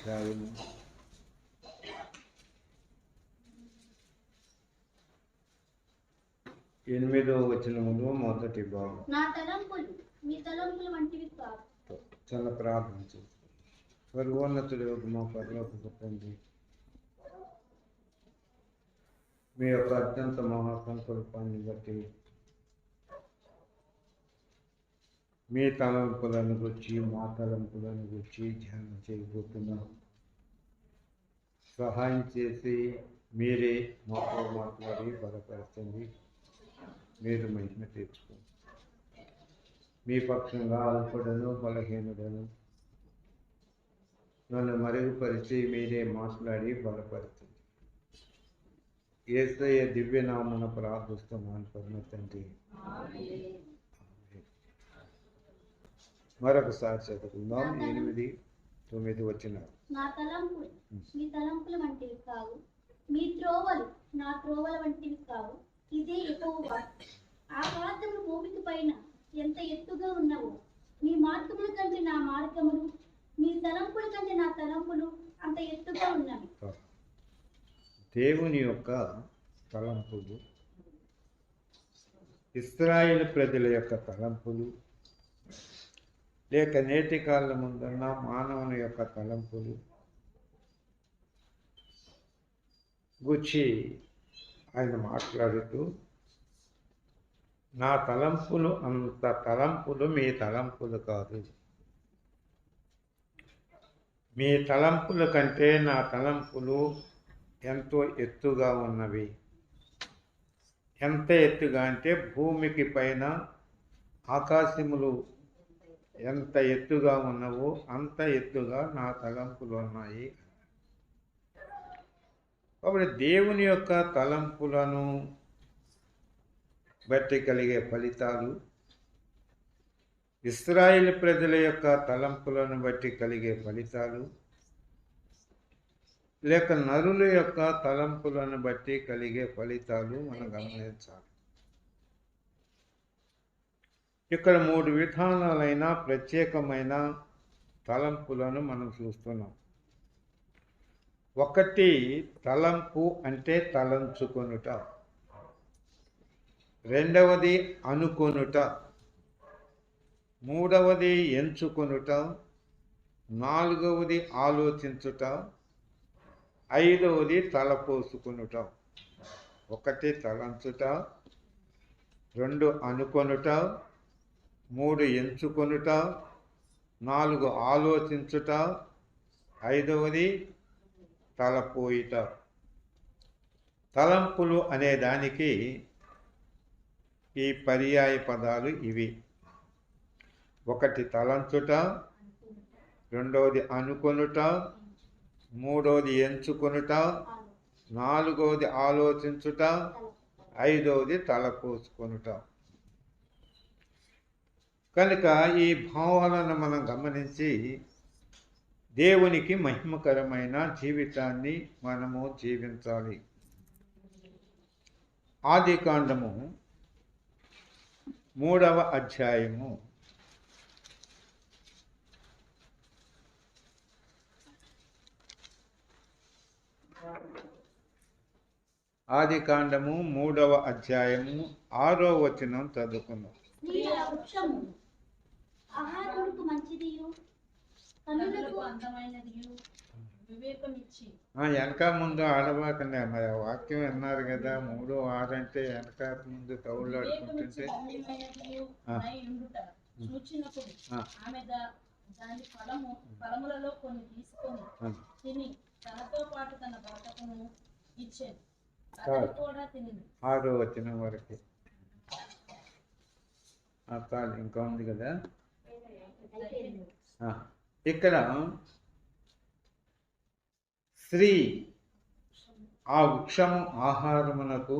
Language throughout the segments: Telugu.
అధ్యాయము 8వ వచనములో మొదటి భాగం. నా తలంపులు మీ తలంపుల వంటివి కావు. చాలా ప్రార్థన చేస్తాం. సర్వోన్నతుడు మా పరలోకపు తండ్రి, మీ యొక్క అత్యంత మహాసంకల్పాన్ని బట్టి మీ తలంపులను గురించి మా తలంపులను గురించి ధ్యానం చేయబోతున్నాం. సహాయం చేసి మీరే మాతో మాట్లాడి బలపరచండి. మీరు మహిమ తెచ్చుకోండి. మీ పక్షంగా అల్పడను బలహీనుడను నన్ను మరుగుపరిచి మీరే మాట్లాడి బలపరచండి. యేసయ్య దివ్యనామమున ప్రార్థిస్తున్నాను పరమ తండ్రి. మరొకసారి చదువుకుందాం. 8, 9 వచనాలు. నా తలంపులు మీ తలంపుల వంటివి కావు, మీ త్రోవలు నా త్రోవల వంటివి కావు. ఇదే యెహోవా. ఆకాశములు భూమికి పైన ఎంత ఎత్తుగా ఉన్నవో మీ మార్గముల కంటే నా మార్గములు, మీ తలంపుల కంటే నా తలంపులు అంత ఎత్తుగా ఉన్నవి. దేవుని యొక్క తలంపులు, ఇశ్రాయేలు ప్రజల యొక్క తలంపులు, లేక నేటి కాలం ముందున్న మానవుని యొక్క తలంపులు గురించి ఆయన మాట్లాడుతూ, నా తలంపులు అంత తలంపులు మీ తలంపులు కాదు, మీ తలంపుల కంటే నా తలంపులు ఎంతో ఎత్తుగా ఉన్నవి. ఎంత ఎత్తుగా అంటే భూమికి పైన ఆకాశములు ఎంత ఎత్తుగా ఉన్నవో అంత ఎత్తుగా నా తలంపులు ఉన్నాయి. కాబట్టి దేవుని యొక్క తలంపులను బట్టి కలిగే ఫలితాలు, ఇశ్రాయేలు ప్రజల యొక్క తలంపులను బట్టి కలిగే ఫలితాలు, లేక నరుల యొక్క తలంపులను బట్టి కలిగే ఫలితాలు మనం గమనించాలి. ఇక్కడ 3 విధానాలైన ప్రత్యేకమైన తలంపులను మనం చూస్తున్నాం. ఒకటి, తలంపు అంటే తలంచుకొనుట. రెండవది అనుకొనుట. మూడవది ఎంచుకొనుట. నాలుగవది ఆలోచించుట. ఐదవది తలపోసుకొనుట. ఒకటి తలంచుట, 2 అనుకొనుట, 3 ఎంచుకొనుట, 4 ఆలోచించుట, 5వది తలపోయిట. తలంపులు అనే దానికి ఈ పర్యాయ పదాలు ఇవి. ఒకటి తలంచుట, రెండవది అనుకొనుట, మూడవది ఎంచుకొనుట, నాలుగవది ఆలోచించుట, ఐదవది తలపోసుకొనుట. కనుక ఈ భావాలను మనం గమనించి దేవునికి మహిమకరమైన జీవితాన్ని మనము జీవించాలి. ఆదికాండము 3వ అధ్యాయము 6వ వచనం చదువుకుందాం. వెనక ముందు ఆడవాకండి. మరి వాక్యం విన్నారు కదా, 3:6 అంటే వెనక ముందు తౌళ్ళు ఆడుకుంటుంటే ఇచ్చాను. 6వ వచనం వరకు చాలు, ఇంకా ఉంది కదా. ఇక్కడ స్త్రీ ఆ వృక్షము ఆహారమునకు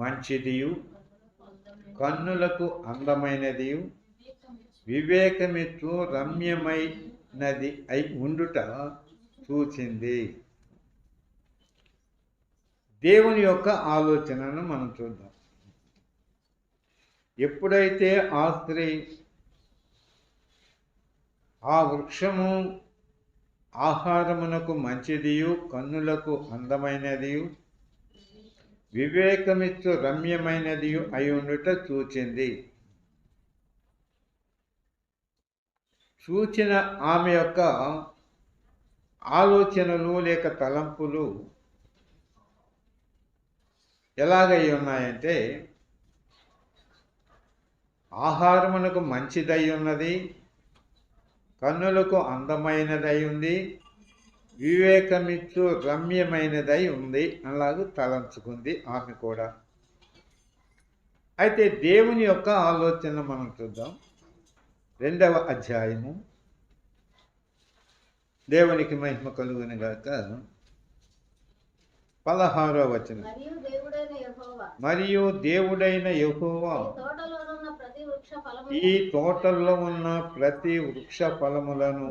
మంచిదియు, కన్నులకు అందమైనదియు, వివేకమిచ్చు రమ్యమైనది అయి ఉండుట చూచింది. దేవుని యొక్క ఆలోచనను మనం చూద్దాం. ఎప్పుడైతే ఆ స్త్రీ ఆ వృక్షము ఆహారమునకు మంచిదియు కన్నులకు అందమైనదియు వివేకమిచ్చు రమ్యమైనదియు అయ్యుండుట చూచింది. చూచిన ఆమె యొక్క ఆలోచనలు లేక తలంపులు ఎలాగై ఉన్నాయంటే, ఆహారమునకు మంచిదై ఉన్నది, కన్నులకు అందమైనదై ఉంది, వివేకమిచ్చు రమ్యమైనదై ఉంది అలాగూ తలంచుకుంది ఆమె కూడా. అయితే దేవుని యొక్క ఆలోచన మనం చూద్దాం. 2వ అధ్యాయము. దేవునికి మహిమ కలుగును గాక. 16వ వచనం. మరియు దేవుడైన యెహోవా ఈ తోటల్లో ఉన్న ప్రతి వృక్ష ఫలములను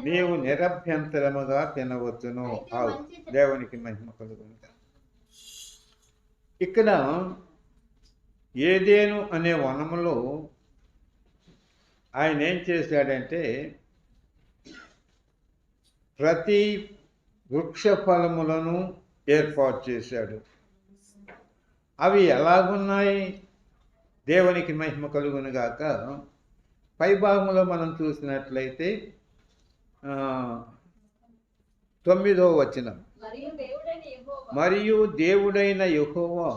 నీవు నిరభ్యంతరముగా తినవచ్చును. దేవునికి మహిమ కలుగును గాక. ఇక్కడ ఏదెను అనే వనములో ఆయన ఏం చేశాడంటే, ప్రతి వృక్ష ఫలములను ఏర్పాటు చేశాడు. అవి ఎలాగున్నాయి? దేవునికి మహిమ కలుగును గాక. పైభాగంలో మనం చూసినట్లయితే 9వ వచనం. మరియు దేవుడైన యెహోవా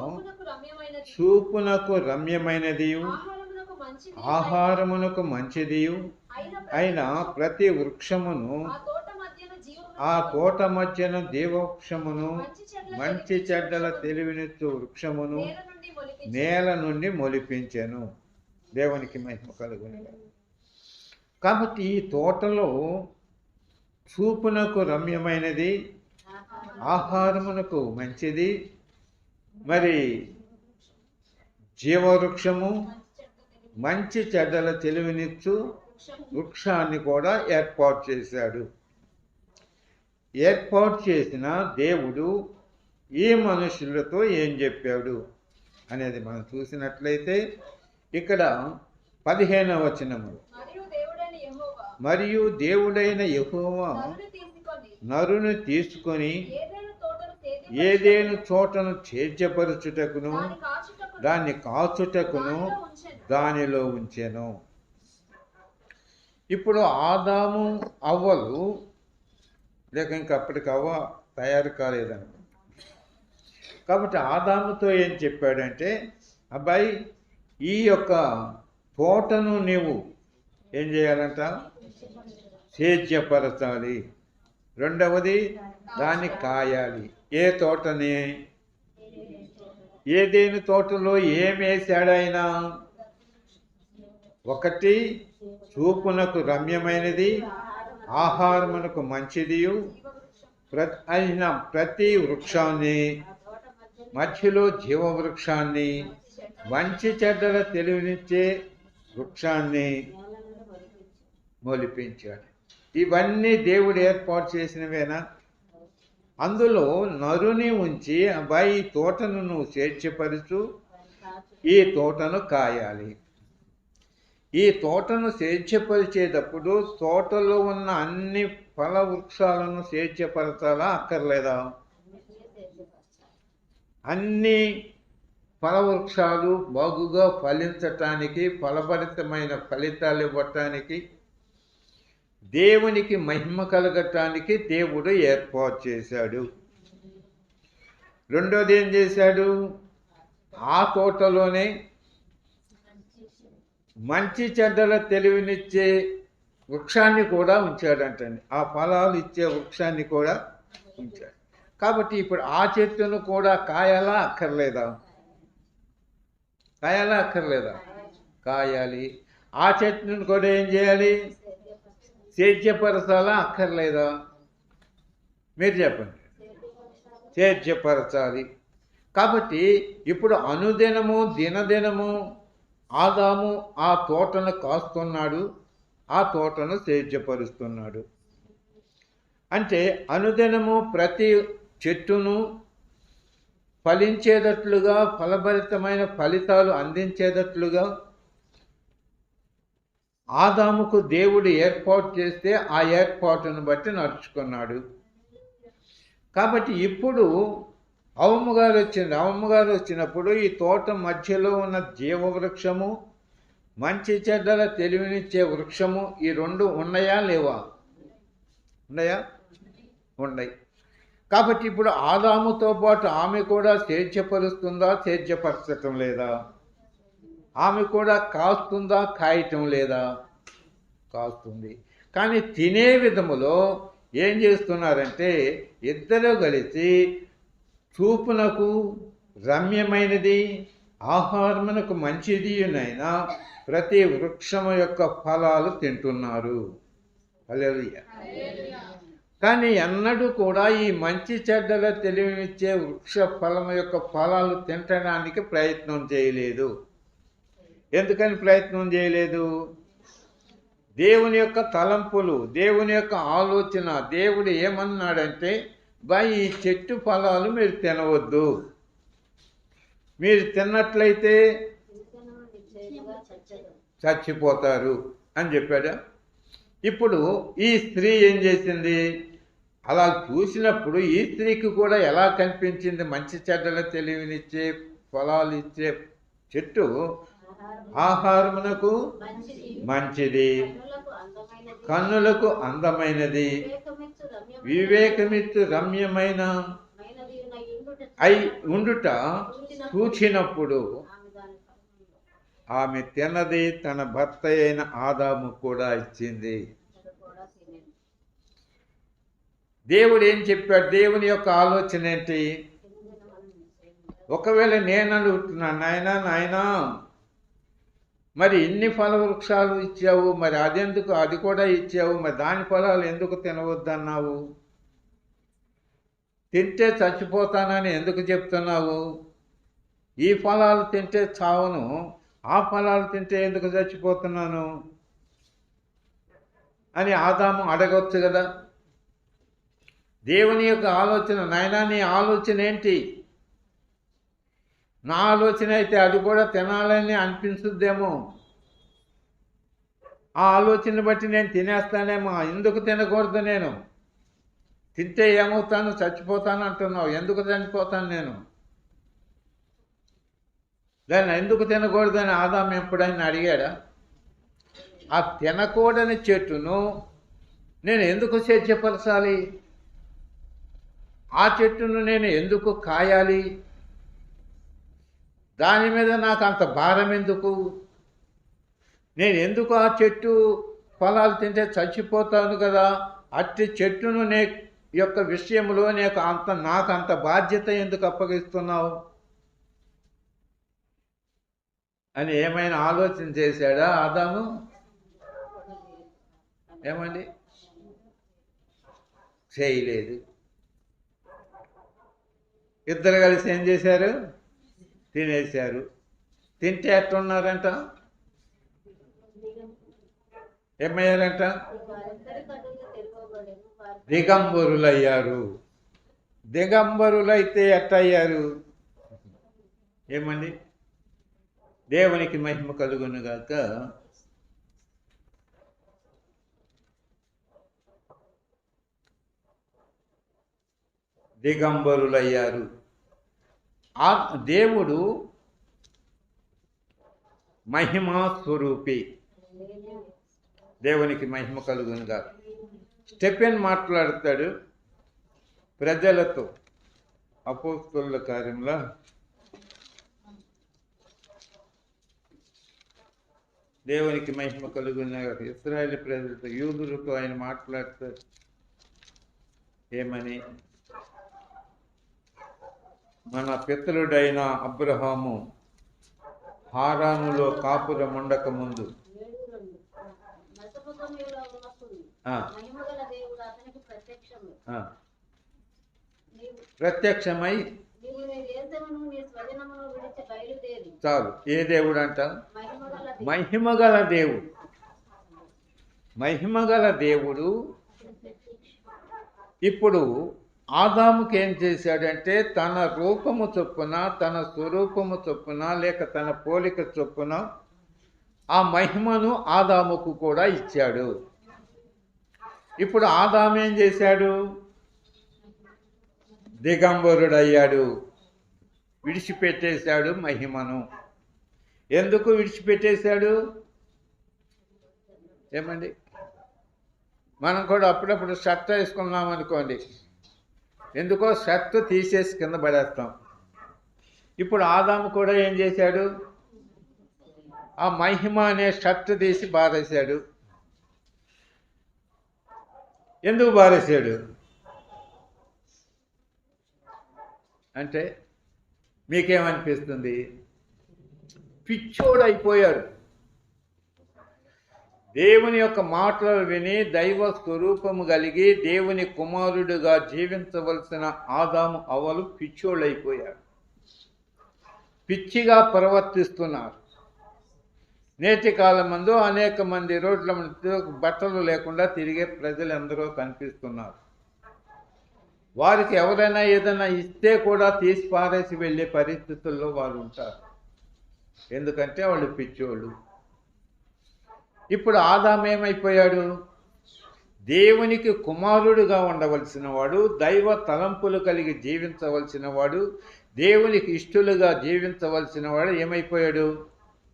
చూపునకు రమ్యమైనదియు ఆహారమునకు మంచిదియు అయిన ప్రతి వృక్షమును ఆ తోట మధ్యన దేవవృక్షమును మంచి చెడ్డల తెలివినిచ్చు వృక్షమును నేల నుండి మొలిపించెను. దేవునికి మహిమ కలుగును. కాబట్టి ఈ తోటలో చూపునకు రమ్యమైనది, ఆహారమునకు మంచిది, మరి జీవవృక్షము మంచి చెడ్డల తెలివినిచ్చు వృక్షాన్ని కూడా ఏర్పాటు చేశాడు. ఏర్పాటు చేసిన దేవుడు ఈ మనుషులతో ఏం చెప్పాడు అనేది మనం చూసినట్లయితే ఇక్కడ 15వ వచనము. మరియు దేవుడైన యెహోవా నరుని తీసుకొని ఏదేను తోటను చేర్చపరచుటకును దాన్ని కాచుటకును దానిలో ఉంచెను. ఇప్పుడు ఆదాము అవ్వలు లేక ఇంకా అప్పటికి అవ్వ తయారు కాలేదను. కాబట్టి ఆదాముతో ఏం చెప్పాడంటే, అబ్బాయి ఈ యొక్క తోటను నీవు ఏం చేయాలంట? సేద్యపరచాలి. రెండవది దాన్ని కాయాలి. ఏ తోటని? ఏదేని తోటలో ఏమేశాడైనా? ఒకటి చూపునకు రమ్యమైనది, ఆహారమునకు మంచిదియు అయిన ప్రతి వృక్షాన్ని, మధ్యలో జీవవృక్షాన్ని, మంచి చెడ్డల తెలివినిచ్చే వృక్షాన్ని మొలిపించాడు. ఇవన్నీ దేవుడు ఏర్పాటు చేసినవేనా? అందులో నరుని ఉంచి, అబ్బాయి ఈ తోటను నువ్వు స్వేచ్ఛపరచు, ఈ తోటను కాయాలి. ఈ తోటను స్వేచ్ఛపరిచేటప్పుడు తోటలో ఉన్న అన్ని ఫల వృక్షాలను స్వేచ్ఛపరచాలా అక్కర్లేదా? అన్ని ఫలవృక్షాలు బాగుగా ఫలించటానికి, ఫలభరితమైన ఫలితాలు ఇవ్వటానికి, దేవునికి మహిమ కలగటానికి దేవుడు ఏర్పాటు చేశాడు. రెండోది ఏం చేశాడు? ఆ తోటలోనే మంచి చెడ్డల తెలివినిచ్చే వృక్షాన్ని కూడా ఉంచాడంటండి. ఆ ఫలాలు ఇచ్చే వృక్షాన్ని కూడా ఉంచాడు. కాబట్టి ఇప్పుడు ఆ చెట్టును కూడా కాయాలా అక్కర్లేదా? కాయాలా అక్కర్లేదా? కాయాలి. ఆ చెట్టును కూడా ఏం చేయాలి? సేద్యపరచాలా అక్కర్లేదా? మీరు చెప్పండి. సేద్యపరచాలి. కాబట్టి ఇప్పుడు అనుదినము దినదినము ఆదాము ఆ తోటను కాస్తున్నాడు, ఆ తోటను సేద్యపరుస్తున్నాడు. అంటే అనుదినము ప్రతి చెట్టును ఫలించేటట్లుగా, ఫలభరితమైన ఫలితాలు అందించేటట్లుగా ఆదాముకు దేవుడు ఏర్పాటు చేస్తే ఆ ఏర్పాటును బట్టి నడుచుకున్నాడు. కాబట్టి ఇప్పుడు అవమ్మగారు వచ్చినప్పుడు ఈ తోట మధ్యలో ఉన్న జీవవృక్షము, మంచి చెడ్డల తెలివినిచ్చే వృక్షము, ఈ రెండు ఉన్నాయా లేవా? ఉన్నాయా? ఉన్నాయి. కాబట్టి ఇప్పుడు ఆదాముతో పాటు ఆమె కూడా సేద్యపరుస్తుందా, సేద్యపరచటం లేదా? ఆమె కూడా కాస్తుందా, కాయటం లేదా? కాస్తుంది. కానీ తినే విధములో ఏం చేస్తున్నారంటే ఇద్దరు కలిసి చూపునకు రమ్యమైనది, ఆహారమునకు మంచిది అయినా ప్రతి వృక్షము యొక్క ఫలాలు తింటున్నారు. హల్లెలూయా. కానీ ఎన్నడూ కూడా ఈ మంచి చెడ్డల తెలివినిచ్చే వృక్ష ఫలము యొక్క ఫలాలు తినడానికి ప్రయత్నం చేయలేదు. ఎందుకని ప్రయత్నం చేయలేదు? దేవుని యొక్క తలంపులు, దేవుని యొక్క ఆలోచన, దేవుడు ఏమన్నాడంటే ఈ చెట్టు ఫలాలు మీరు తినవద్దు, మీరు తిన్నట్లయితే చచ్చిపోతారు అని చెప్పాడా? ఇప్పుడు ఈ స్త్రీ ఏం చేసింది? అలా చూసినప్పుడు ఈ స్త్రీకి కూడా ఎలా కనిపించింది? మంచి చెడ్డల తెలివినిచ్చే ఫలాలు ఇచ్చే చెట్టు ఆహారమునకు మంచిది, కన్నులకు అందమైనది, వివేకమిత్తు రమ్యమైన అయి ఉండుట చూచినప్పుడు ఆమె తిన్నది తన భర్త అయిన ఆదాము కూడా ఇచ్చింది. దేవుడు ఏం చెప్పాడు? దేవుని యొక్క ఆలోచన ఏంటి? ఒకవేళ నేను అడుగుతున్నాను, నాయనా మరి ఇన్ని ఫల వృక్షాలు ఇచ్చావు, మరి అదెందుకు, అది కూడా ఇచ్చావు, మరి దాని ఫలాలు ఎందుకు తినవద్దన్నావు? తింటే చచ్చిపోతానని ఎందుకు చెప్తున్నావు? ఈ ఫలాలు తింటే చావును, ఆ ఫలాలు తింటే ఎందుకు చచ్చిపోతున్నాను అని ఆదాము అడగవచ్చు కదా. దేవుని యొక్క ఆలోచన, నాయనా నీ ఆలోచన ఏంటి? నా ఆలోచన అయితే అది కూడా తినాలని అనిపించుద్దేమో, ఆ ఆలోచన బట్టి నేను తినేస్తానేమో. ఎందుకు తినకూడదు? నేను తింటే ఏమవుతాను? చచ్చిపోతాను అంటున్నావు. ఎందుకు చనిపోతాను నేను? దాన్ని ఎందుకు తినకూడదని ఆదాము ఎప్పుడైనా అడిగాడా? ఆ తినకూడని చెట్టును నేను ఎందుకు సేద్యపరచాలి? ఆ చెట్టును నేను ఎందుకు కాయాలి? దాని మీద నాకు అంత భారం ఎందుకు? నేను ఎందుకు ఆ చెట్టు ఫలాలు తింటే చచ్చిపోతాను కదా, అట్టి చెట్టును యొక్క విషయంలో నాకు అంత బాధ్యత ఎందుకు అప్పగిస్తున్నావు అని ఏమైనా ఆలోచన చేశాడా ఆదాము? ఏమండి? చేయలేదు. ఇద్దరు కలిసి ఏం చేశారు? తినేశారు. తింటే ఎట్లున్నారంట? ఏమయ్యారంట? దిగంబరులయ్యారు. దిగంబరులైతే ఎట్టయ్యారు? ఏమండి? దేవునికి మహిమ కలుగునుగాక. దిగంబరులయ్యారు. ఆ దేవుడు మహిమా స్వరూపి. దేవునికి మహిమ కలుగునుగాక. స్టెఫెన్ మాట్లాడతాడు ప్రజలతో అపోస్తలుల కార్యంలో. దేవునికి మహిమ కలుగునుగాక. ఇశ్రాయేలు ప్రజలతో, యూదులతో ఆయన మాట్లాడతాడు. ఏమని? మన పితరుడైన అబ్రహాము హారానులో కాపురం ఉండక ముందు ప్రత్యక్షమై, చాలు. ఏ దేవుడు అంట? మహిమగల దేవుడు. మహిమగల దేవుడు ఇప్పుడు ఆదాముకి ఏం చేశాడంటే తన రూపము చొప్పున, తన స్వరూపము చొప్పున, లేక తన పోలిక చొప్పున ఆ మహిమను ఆదాముకు కూడా ఇచ్చాడు. ఇప్పుడు ఆదాము ఏం చేశాడు? దిగంబరుడయ్యాడు, విడిచిపెట్టేశాడు మహిమను. ఎందుకు విడిచిపెట్టేశాడు? ఏమండి, మనం కూడా అప్పుడప్పుడు షర్ట్ వేసుకున్నాం అనుకోండి, ఎందుకో షర్ట్ తీసేసి కింద పడేస్తాం. ఇప్పుడు ఆదాము కూడా ఏం చేశాడు? ఆ మహిమ అనే షర్ట్ తీసి బారేశాడు. ఎందుకు బారేశాడు అంటే మీకేమనిపిస్తుంది? పిచ్చోడైపోయాడు. దేవుని యొక్క మాటలు విని దైవ స్వరూపము కలిగి దేవుని కుమారుడుగా జీవించవలసిన ఆదాము అవ్వలు పిచ్చోళ్ళైపోయారు, పిచ్చిగా ప్రవర్తిస్తున్నారు. నేటి కాలమందు అనేక మంది రోడ్ల మీద బట్టలు లేకుండా తిరిగే ప్రజలందరూ కనిపిస్తున్నారు. వారికి ఎవరైనా ఏదైనా ఇస్తే కూడా తీసి పారేసి వెళ్ళే పరిస్థితుల్లో వారు ఉంటారు, ఎందుకంటే వాళ్ళు పిచ్చోళ్ళు. ఇప్పుడు ఆదాము ఏమైపోయాడు? దేవునికి కుమారుడుగా ఉండవలసిన వాడు, దైవ తలంపులు కలిగి జీవించవలసిన వాడు, దేవునికి ఇష్టలుగా జీవించవలసిన వాడు ఏమైపోయాడు?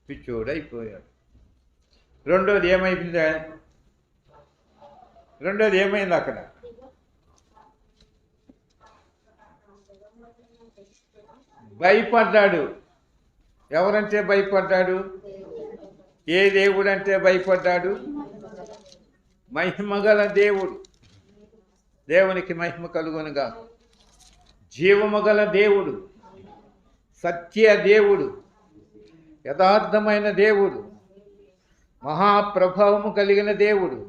పిచ్చోడు అయిపోయాడు. రెండోది ఏమైంది అక్కడ? భయపడ్డాడు. ఎవరంటే భయపడ్డాడు? ఏ దేవుడంటే భయపడ్డాడు? మహిమగల దేవుడు. దేవునికి మహిమ కలుగునుగా. జీవము గల దేవుడు, సత్య దేవుడు, యథార్థమైన దేవుడు, మహాప్రభావము కలిగిన దేవుడు,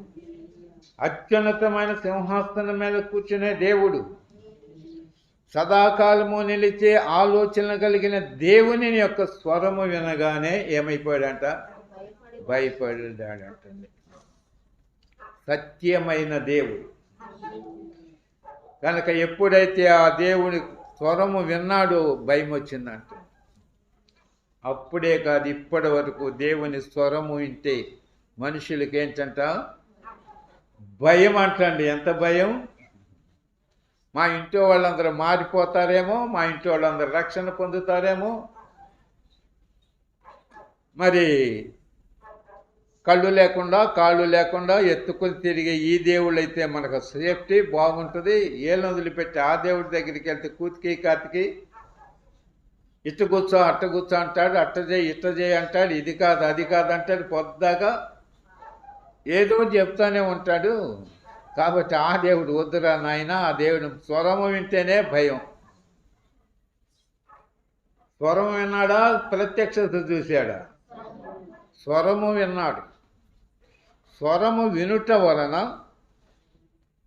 అత్యున్నతమైన సింహాసనం మీద కూర్చునే దేవుడు, సదాకాలము నిలిచే ఆలోచన కలిగిన దేవుని యొక్క స్వరము వినగానే ఏమైపోయాడంట? భయపడ్డాడంటండి. సత్యమైన దేవుడు కనుక ఎప్పుడైతే ఆ దేవుని స్వరము విన్నాడో భయం వచ్చిందంట. అప్పుడే కాదు, ఇప్పటి వరకు దేవుని స్వరము వింటే మనుషులకి ఏంటంట? భయం అంటండి. ఎంత భయం! మా ఇంటి వాళ్ళందరూ మారిపోతారేమో, మా ఇంటి వాళ్ళందరూ రక్షణ పొందుతారేమో, మరి కళ్ళు లేకుండా కాళ్ళు లేకుండా ఎత్తుకుని తిరిగే ఈ దేవుళ్ళు అయితే మనకు సేఫ్టీ బాగుంటుంది. ఏళ్ళను వదిలిపెట్టి ఆ దేవుడి దగ్గరికి వెళ్తే కూతికి కాతికి ఇటు కూర్చో అట్ట కూర్చో అంటాడు, అట్ట చేయి ఇట్ట చేయి అంటాడు, ఇది కాదు అది కాదు అంటాడు, పొద్దాగా ఏదో చెప్తానే ఉంటాడు. కాబట్టి ఆ దేవుడు వద్దురా నాయన. ఆ దేవుడు స్వరము వింటేనే భయం. స్వరము విన్నాడా? ప్రత్యక్షత చూశాడా? స్వరము విన్నాడు. స్వరము వినుట వలన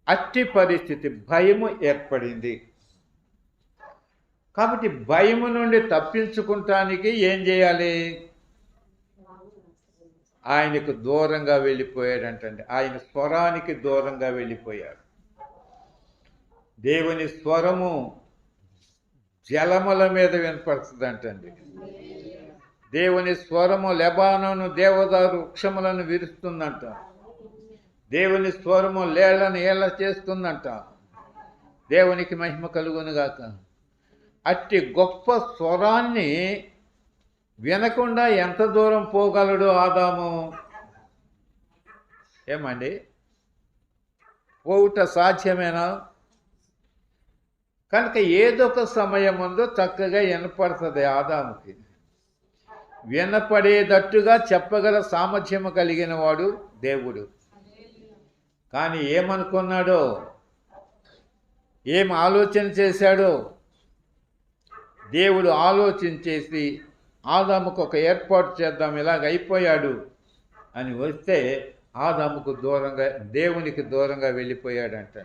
అట్టి పరిస్థితి భయము ఏర్పడింది. కాబట్టి భయము నుండి తప్పించుకుంటానికి ఏం చేయాలి? ఆయనకు దూరంగా వెళ్ళిపోయాడంటండి. ఆయన స్వరానికి దూరంగా వెళ్ళిపోయాడు. దేవుని స్వరము జలముల మీద వినపడుతుందంటండి. దేవుని స్వరము లెబానోను దేవదారు వృక్షములను విరుస్తుందంట. దేవుని స్వరము లేళ్లను ఏళ్ళ చేస్తుందంట. దేవునికి మహిమ కలుగునుగాక. అట్టి గొప్ప స్వరాన్ని వినకుండా ఎంత దూరం పోగలడు ఆదాము? ఏమండి, పోవుట సాధ్యమేనా? కనుక ఏదొక సమయం ఉందో చక్కగా వినపడుతుంది ఆదాముకి. వినపడేటట్టుగా చెప్పగల సామర్థ్యము కలిగిన వాడు దేవుడు. కానీ ఏమనుకున్నాడో, ఏం ఆలోచన చేశాడో, దేవుడు ఆలోచించేసి ఆదాముకు ఒక ఏర్పాటు చేద్దాం, ఇలాగ అయిపోయాడు అని వస్తే ఆదాముకు దూరంగా, దేవునికి దూరంగా వెళ్ళిపోయాడంట.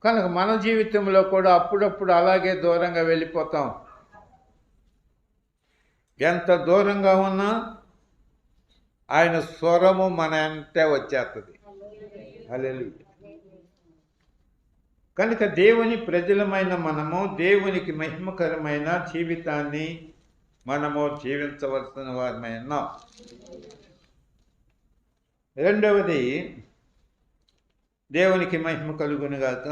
కనుక మన జీవితంలో కూడా అప్పుడప్పుడు అలాగే దూరంగా వెళ్ళిపోతాం. ఎంత దూరంగా ఉన్నా ఆయన స్వరము మన అంటే వచ్చేస్తుంది. హల్లెలూయా. కనుక దేవుని ప్రజలమైన మనము దేవునికి మహిమకరమైన జీవితాన్ని మనము జీవించవలసిన వారమై ఉన్నాం. రెండవది, దేవునికి మహిమ కలుగునుగాక.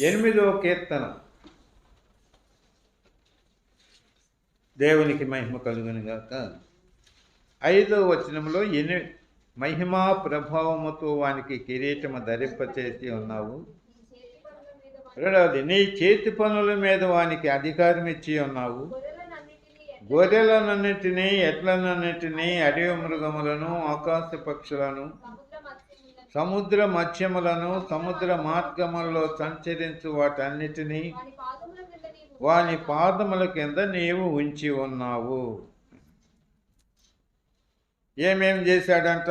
ఎనిమిదవ కీర్తన. దేవునికి మహిమ కలుగునుగాక. 5వ వచనంలో మహిమా ప్రభావముతో వానికి కిరీటము ధరింపచేసి ఉన్నావు. రెండవది, నీ చేతి పనుల మీద వానికి అధికారం ఇచ్చి ఉన్నావు. గొర్రెలనన్నిటినీ, ఎడ్లనన్నిటినీ, అడవి మృగములను, ఆకాశ పక్షులను, సముద్ర మత్స్యములను, సముద్ర మార్గములలో సంచరించు వాటన్నిటినీ వాని పాదముల కింద నీవు ఉంచి ఉన్నావు. ఏమేం చేశాడంట?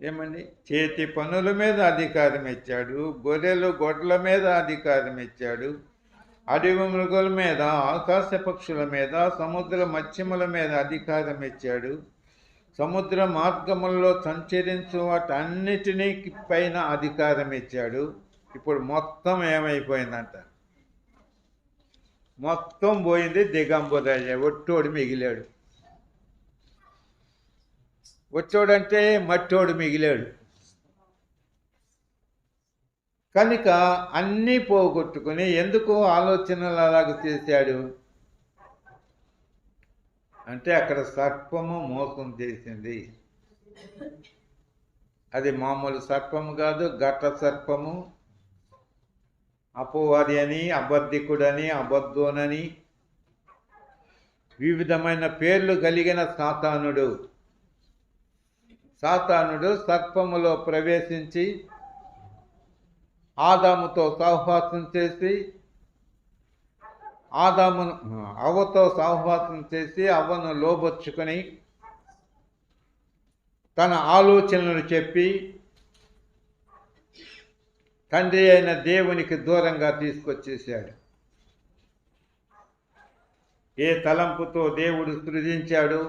ఏమండి? చేతి పనుల మీద అధికారం ఇచ్చాడు, గొర్రెలు గొడ్ల మీద అధికారం ఇచ్చాడు, అడవి మృగుల మీద, ఆకాశ పక్షుల మీద, సముద్ర మత్స్యముల మీద అధికారం ఇచ్చాడు, సముద్ర మార్గములలో సంచరించు వాటన్నిటినీ పైన అధికారం ఇచ్చాడు. ఇప్పుడు మొత్తం ఏమైపోయిందంట? మొత్తం పోయింది. దిగంబరయ్య, ఒట్టోడు మిగిలాడు. ఒట్టోడంటే మట్టోడు మిగిలాడు. కనుక అన్నీ పోగొట్టుకుని ఎందుకు ఆలోచనలు అలాగ చేశాడు అంటే, అక్కడ సర్పము మోసం చేసింది. అది మామూలు సర్పము కాదు, ఘట సర్పము. అపవాది అని, అబద్ధికుడని, అబద్ధోనని వివిధమైన పేర్లు కలిగిన సాతానుడు సర్పములో ప్రవేశించి ఆదాముతో సహవాసం చేసి, అవ్వతో సహవాసం చేసి అవ్వను లోబొచ్చుకొని తన ఆలోచనలు చెప్పి తండ్రి అయిన దేవునికి దూరంగా తీసుకొచ్చేసాడు. ఏ తలంపుతో దేవుడు సృజించాడు,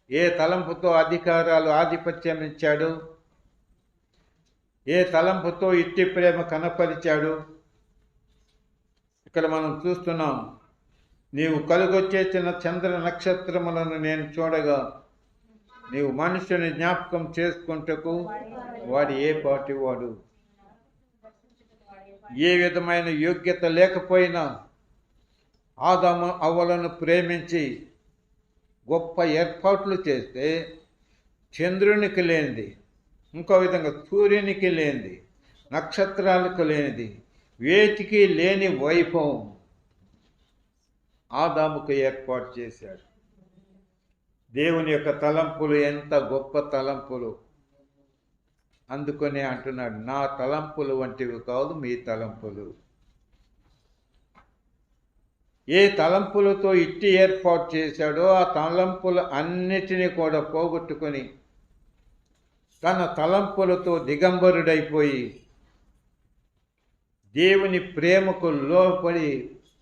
ఏ తలంపుతో అధికారాలు ఆధిపత్యం ఇచ్చాడు, ఏ తలంపుతో ఇట్టి ప్రేమ కనపరిచాడు, ఇక్కడ మనం చూస్తున్నాం. నీవు కలుగొచ్చేసిన చంద్ర నక్షత్రములను నేను చూడగా నీవు మనుషుని జ్ఞాపకం చేసుకుంటకు వాడు ఏ పాటి వాడు. ఏ విధమైన యోగ్యత లేకపోయినా ఆదాము అవ్వలను ప్రేమించి గొప్ప ఏర్పాట్లు చేస్తే చంద్రునికి లేనిది, ఇంకో విధంగా సూర్యునికి లేనిది, నక్షత్రాలకు లేనిది, వేటికి లేని వైభవం ఆదాముకు ఏర్పాటు చేశాడు. దేవుని యొక్క తలంపులు ఎంత గొప్ప తలంపులు. అందుకనే అంటున్నాడు, నా తలంపులు వంటివి కాదు మీ తలంపులు. ఏ తలంపులతో ఇట్టి ఏర్పాటు చేశాడో ఆ తలంపులు అన్నిటినీ కూడా పోగొట్టుకొని తన తలంపులతో దిగంబరుడైపోయి దేవుని ప్రేమకు లోపడి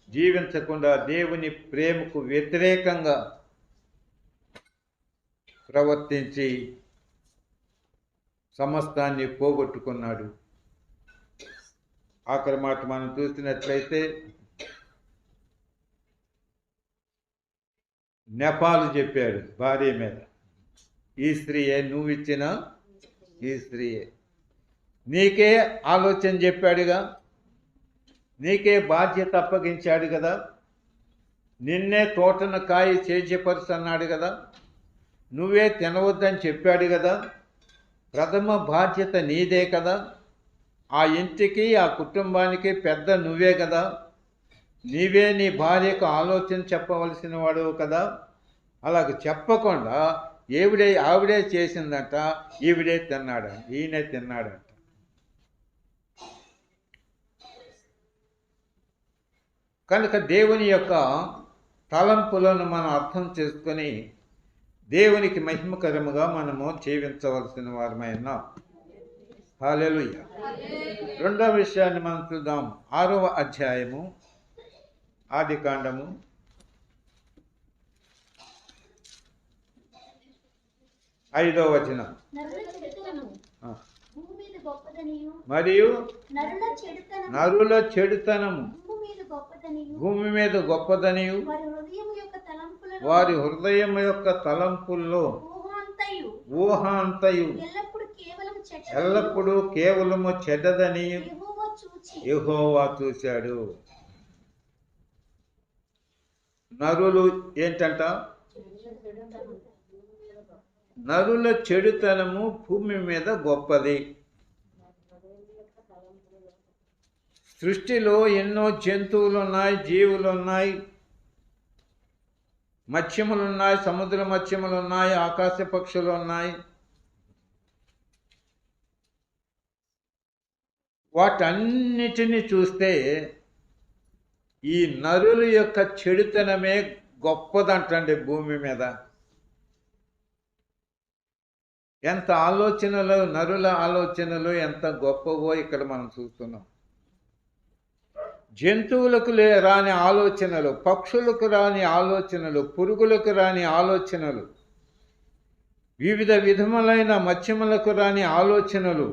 జీవించకుండా దేవుని ప్రేమకు వ్యతిరేకంగా ప్రవర్తించి సమస్తాన్ని పోగొట్టుకున్నాడు. ఆఖరి మాట మనం చూసినట్లయితే నెపాలు చెప్పాడు భార్య మీద, ఈ స్త్రీయే, నువ్వు ఇచ్చిన ఈ స్త్రీయే. నీకే ఆలోచన చెప్పాడుగా, నీకే బాధ్యత అప్పగించాడు కదా. నిన్నే తోటను కాయి చేజపరుచు అన్నాడు కదా, నువ్వే తినవద్దని చెప్పాడు కదా, ప్రథమ బాధ్యత నీదే కదా, ఆ ఇంటికి ఆ కుటుంబానికి పెద్ద నువ్వే కదా, నీవే నీ భార్యకు ఆలోచన చెప్పవలసిన వాడు కదా. అలాగ చెప్పకుండా ఆవిడే చేసిందంట, ఈవిడే తిన్నాడంట, ఈయనే తిన్నాడంట. కనుక దేవుని యొక్క తలంపులను మనం అర్థం చేసుకొని దేవునికి మహిమకరముగా మనము జీవించవలసిన వారమై ఉన్నాం. హల్లెలూయా. రెండవ విషయాన్ని మనం చూద్దాం. 6వ అధ్యాయము ఆదికాండము 5వ వచనం. మరియు నరుల చెడుతనము భూమి మీద గొప్పదనియు వారి హృదయం యొక్క తలంపుల్లో ఊహ అంతయు ఎల్లప్పుడూ కేవలము చెడ్డదని యెహోవా చూశాడు. నరులు ఏంటంట? నరుల చెడుతనము భూమి మీద గొప్పది. సృష్టిలో ఎన్నో జంతువులు ఉన్నాయి, జీవులు ఉన్నాయి, మత్స్యములు ఉన్నాయి, సముద్ర మత్స్యములు ఉన్నాయి, ఆకాశ పక్షులు ఉన్నాయి. వాటన్నిటిని చూస్తే ఈ నరుల యొక్క చెడుతనమే గొప్పదంటండి. భూమి మీద ఎంత ఆలోచనలు, నరుల ఆలోచనలు ఎంత గొప్పవో ఇక్కడ మనం చూస్తున్నాం. జంతువులకు రాని ఆలోచనలు, పక్షులకు రాని ఆలోచనలు, పురుగులకు రాని ఆలోచనలు, వివిధ విధములైన మత్స్యములకు రాని ఆలోచనలు,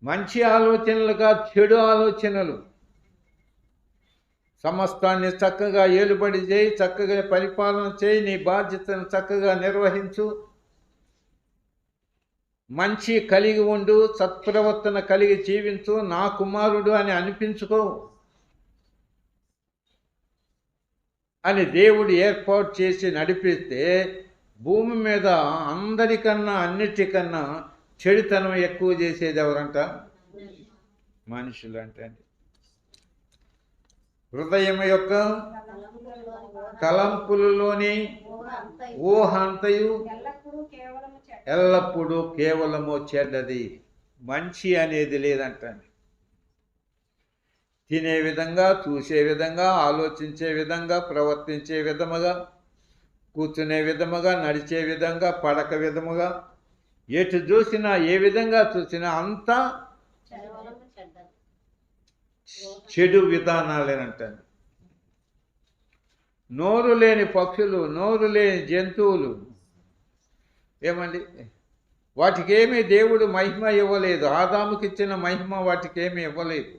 మంచి ఆలోచనలుగా చెడు ఆలోచనలు, సమస్తాన్ని చక్కగా ఏలుబడి చేయి, చక్కగా పరిపాలన చేయి, నీ బాధ్యతను చక్కగా నిర్వహించు, మంచి కలిగి ఉండు, సత్ప్రవర్తన కలిగి జీవించు, నా కుమారుడు అని అనిపించుకో అని దేవుడు ఏర్పాటు చేసి నడిపిస్తే భూమి మీద అందరికన్నా అన్నిటికన్నా చెడుతనం ఎక్కువ చేసేది ఎవరంట? మనుషులు అంటే. హృదయం యొక్క తలంపులలోని ఊహ అంతయు ఎల్లప్పుడూ కేవలము చెడ్డది, మంచి అనేది లేదంటండి. తినే విధంగా, చూసే విధంగా, ఆలోచించే విధంగా, ప్రవర్తించే విధముగా, కూర్చునే విధముగా, నడిచే విధంగా, పడక విధముగా, ఎటు చూసినా ఏ విధంగా చూసినా అంతా చెడు విధానాలేనంటండి. నోరు లేని పక్షులు, నోరు లేని జంతువులు ఏమండి, వాటికేమీ దేవుడు మహిమ ఇవ్వలేదు. ఆదాముకి ఇచ్చిన మహిమ వాటికేమీ ఇవ్వలేదు.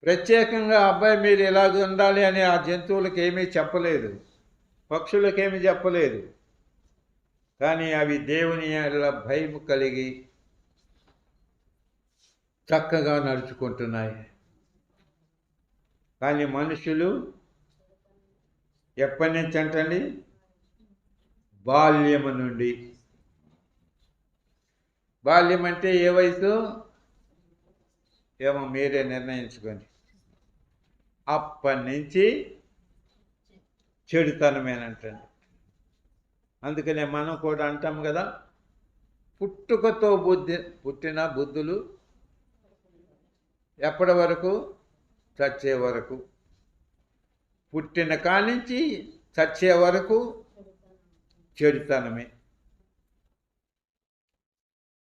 ప్రత్యేకంగా అబ్బాయి మీరు ఎలాగ ఉండాలి అని ఆ జంతువులకు ఏమీ చెప్పలేదు, పక్షులకేమీ చెప్పలేదు. కానీ అవి దేవుని భయం కలిగి చక్కగా నడుచుకుంటున్నాయి. కానీ మనుషులు ఎప్పటి నుంచి అంటండి? బాల్యము నుండి. బాల్యం అంటే ఏ వయసు? ఏమో మీరే నిర్ణయించుకొని. అప్పటి నుంచి చెడుతనమేనంటండి. అందుకనే మనం కూడా అంటాం కదా, పుట్టుకతో పుట్టిన బుద్ధులు ఎప్పటి వరకు? చచ్చే వరకు. పుట్టిన కానించి చచ్చే వరకు చెడుతనమే.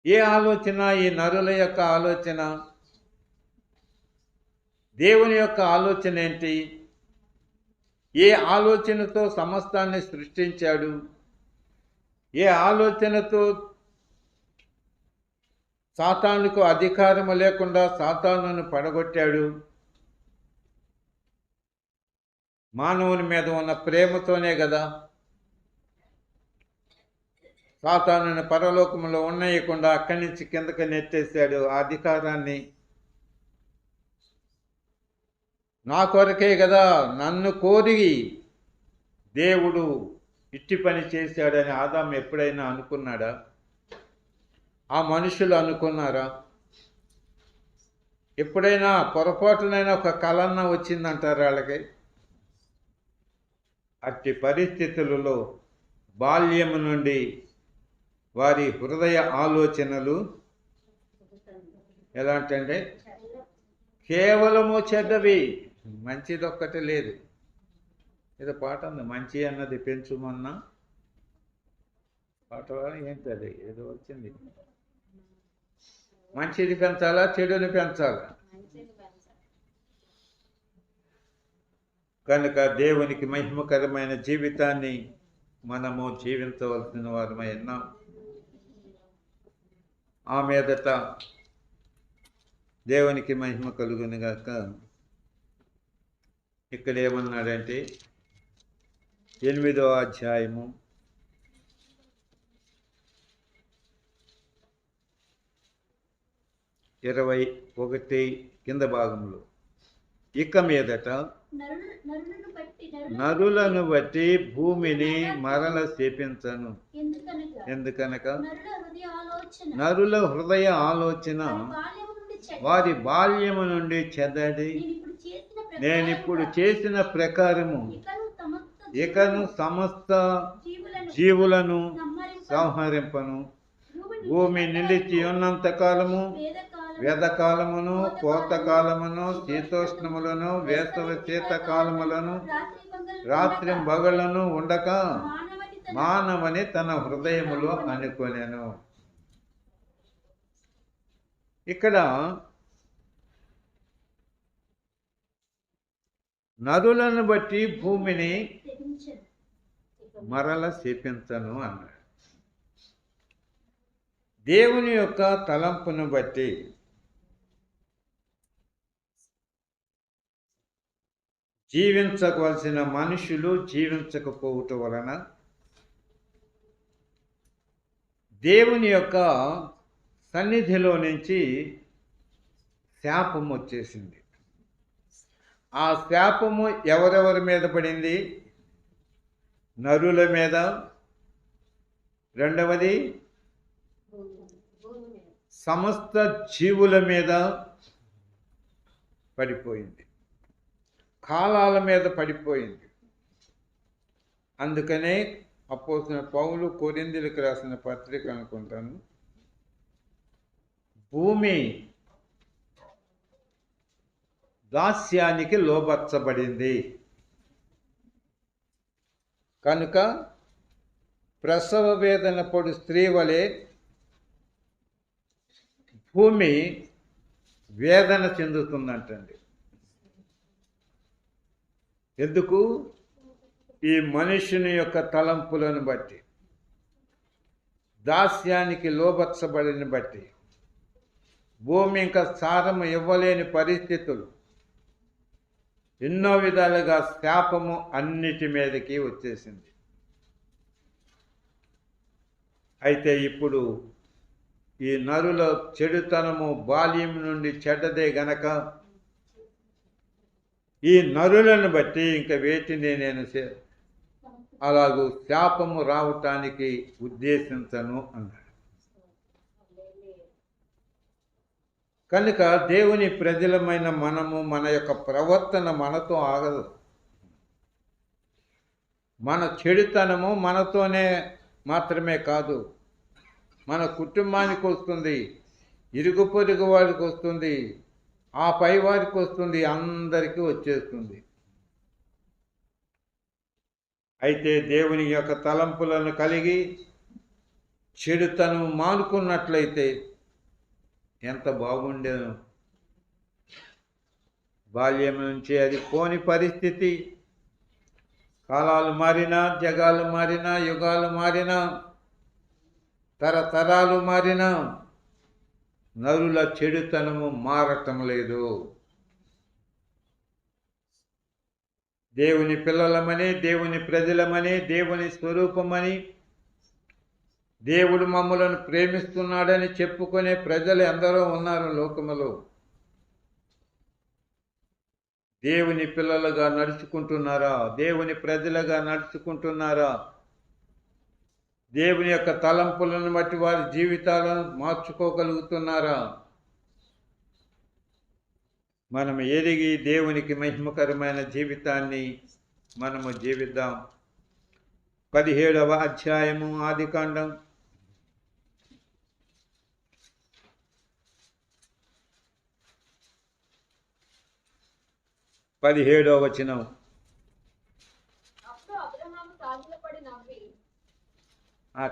ఏ ఆలోచన? ఈ నరుల యొక్క ఆలోచన. దేవుని యొక్క ఆలోచన ఏంటి? ఏ ఆలోచనతో సమస్తాన్ని సృష్టించాడు? ఏ ఆలోచనతో సాతానుకు అధికారము లేకుండా సాతానును పడగొట్టాడు? మానవుని మీద ఉన్న ప్రేమతోనే కదా సాతానుని పరలోకంలో ఉన్నయకుండా అక్కడి నుంచి కిందకి నెట్టేశాడు. ఆ అధికారాన్ని నా కొరకే కదా నన్ను కోరి దేవుడు ఇట్టి పని చేశాడని ఆదాము ఎప్పుడైనా అనుకున్నాడా? ఆ మనుషులు అనుకున్నారా? ఎప్పుడైనా పొరపాటునైనా ఒక కలన్న వచ్చిందంటారు వాళ్ళకి? అట్టి పరిస్థితులలో బాల్యము నుండి వారి హృదయ ఆలోచనలు ఎలాంటంటే కేవలము చెడ్డవి, మంచిదొక్కటి లేదు. ఏదో పాట ఉంది, మంచి అన్నది పెంచుమన్నా పాట ఏంటి అది ఏదో వచ్చింది, మంచిది పెంచాలా చెడుని పెంచాలా? కనుక దేవునికి మహిమకరమైన జీవితాన్ని మనము జీవించవలసిన వారమై ఉన్నాం. ఆ మీదట దేవునికి మహిమ కలుగును గాక. ఇక్కడ ఏమన్నాడంటే 8వ అధ్యాయము 21 కింద భాగంలో, ఇక మీదట నరులను బట్టి భూమిని మరల శపించను. ఎందుకనగా నరుల హృదయ ఆలోచన వారి బాల్యము నుండి చెడ్డది, నేనిప్పుడు చేసిన ప్రకారము ఇకను సమస్త జీవులను సంహరింపను. భూమి నిలిచి ఉన్నంత కాలము వేదకాలమును కోతకాలమును శీతోష్ణములను వేసవి శీతకాలములను రాత్రి పగలను ఉండక మానవని తన హృదయములో అనుకొనెను. ఇక్కడ నరులను బట్టి భూమిని మరల శపించను అన్నాడు. దేవుని యొక్క తలంపును బట్టి జీవించవలసిన మనుషులు జీవించకపోవటం వలన దేవుని యొక్క సన్నిధిలో నుంచి శాపం వచ్చేసింది. ఆ శాపము ఎవరెవరి మీద పడింది? నరుల మీద, రెండవది సమస్త జీవుల మీద పడిపోయింది, కాలాల మీద పడిపోయింది. అందుకనే అపోస్తలుడైన పౌలు కొరింథీయులకు రాసిన పత్రిక అనుకుంటాను, భూమి దాస్యానికి లోబర్చబడింది కనుక ప్రసవ వేదన పడు స్త్రీ వలె భూమి వేదన చెందుతుందంటండి. ఎందుకు? ఈ మనుషుని యొక్క తలంపులను బట్టి, దాస్యానికి లోబర్చబడిన బట్టి భూమి ఇంకా సారము ఇవ్వలేని పరిస్థితులు, ఎన్నో విధాలుగా శాపము అన్నిటి మీదకి వచ్చేసింది. అయితే ఇప్పుడు ఈ నరుల చెడుతనము బాల్యం నుండి చెడ్డదే గనక ఈ నరులను బట్టి ఇంకా వేటిని నేను అలాగూ శాపము రావటానికి ఉద్దేశించను అన్నాడు. కనుక దేవుని ప్రజలమైన మనము మన యొక్క ప్రవర్తన మనతో ఆగదు. మన చెడుతనము మనతోనే మాత్రమే కాదు, మన కుటుంబానికి వస్తుంది, ఇరుగు పొరుగు వారికి వస్తుంది, ఆ పై వారికి వస్తుంది, అందరికీ వచ్చేస్తుంది. అయితే దేవుని యొక్క తలంపులను కలిగి చెడుతనం మానుకున్నట్లయితే ఎంత బాగుండేను. బాల్యం నుంచి అది పోని పరిస్థితి, కాలాలు మారినా, జగాలు మారినా, యుగాలు మారినా, తరతరాలు మారినా నరుల చెడుతనము మారటం లేదు. దేవుని పిల్లలమని, దేవుని ప్రజలమని, దేవుని స్వరూపమని, దేవుడు మమ్మలను ప్రేమిస్తున్నాడని చెప్పుకునే ప్రజలు ఎందరో ఉన్నారు లోకములో. దేవుని పిల్లలుగా నడుచుకుంటున్నారా? దేవుని ప్రజలుగా నడుచుకుంటున్నారా? దేవుని యొక్క తలంపులను బట్టి వారి జీవితాలను మార్చుకోగలుగుతున్నారా? మనం ఎరిగి దేవునికి మహిమకరమైన జీవితాన్ని మనము జీవిద్దాం. 17వ అధ్యాయము ఆదికాండం 17వ వచనం. అప్పుడు అబ్రహాము సాగిలపడి నవ్వి,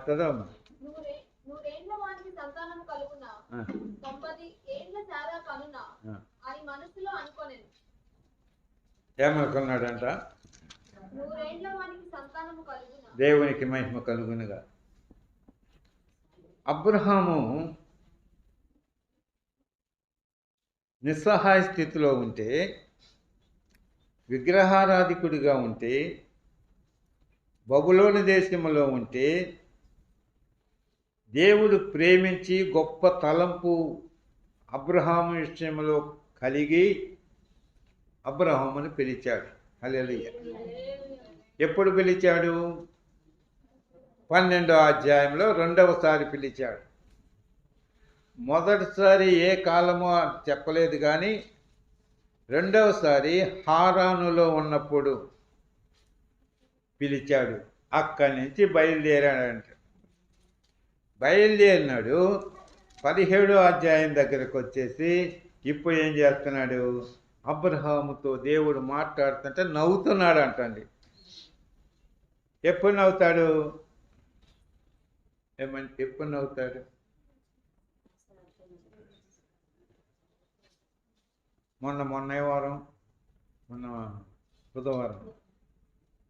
చదవమ్మా. నూరేండ్ల వానికి సంతానము కలుగునా, 90 ఏండ్ల సారా కనునా అని మనసులో అనుకొనెను. ఏమనుకున్నాడంట? నూరేండ్ల వానికి సంతానము కలుగునా. దేవునికి మహిమ కలుగునుగా. అబ్రహాము నిస్సహాయ స్థితిలో ఉంటే, విగ్రహారాధికుడిగా ఉంటే, బబులోను దేశంలో ఉంటే, దేవుడు ప్రేమించి గొప్ప తలంపు అబ్రహాము విషయంలో కలిగి అబ్రహామును పిలిచాడు. హల్లెలూయా. ఎప్పుడు పిలిచాడు? 12వ అధ్యాయంలో 2వసారి పిలిచాడు. మొదటిసారి ఏ కాలమో చెప్పలేదు, కానీ 2వసారి హారానులో ఉన్నప్పుడు పిలిచాడు. అక్కడి నుంచి బయలుదేరాడంట. బయలుదేరినాడు. 17వ అధ్యాయం దగ్గరకు వచ్చేసి ఇప్పుడు ఏం చేస్తున్నాడు? అబ్రహాముతో దేవుడు మాట్లాడుతుంటే నవ్వుతున్నాడు అంటండి. ఎప్పుడు నవ్వుతాడు? ఎప్పుడు నవ్వుతాడు? మొన్న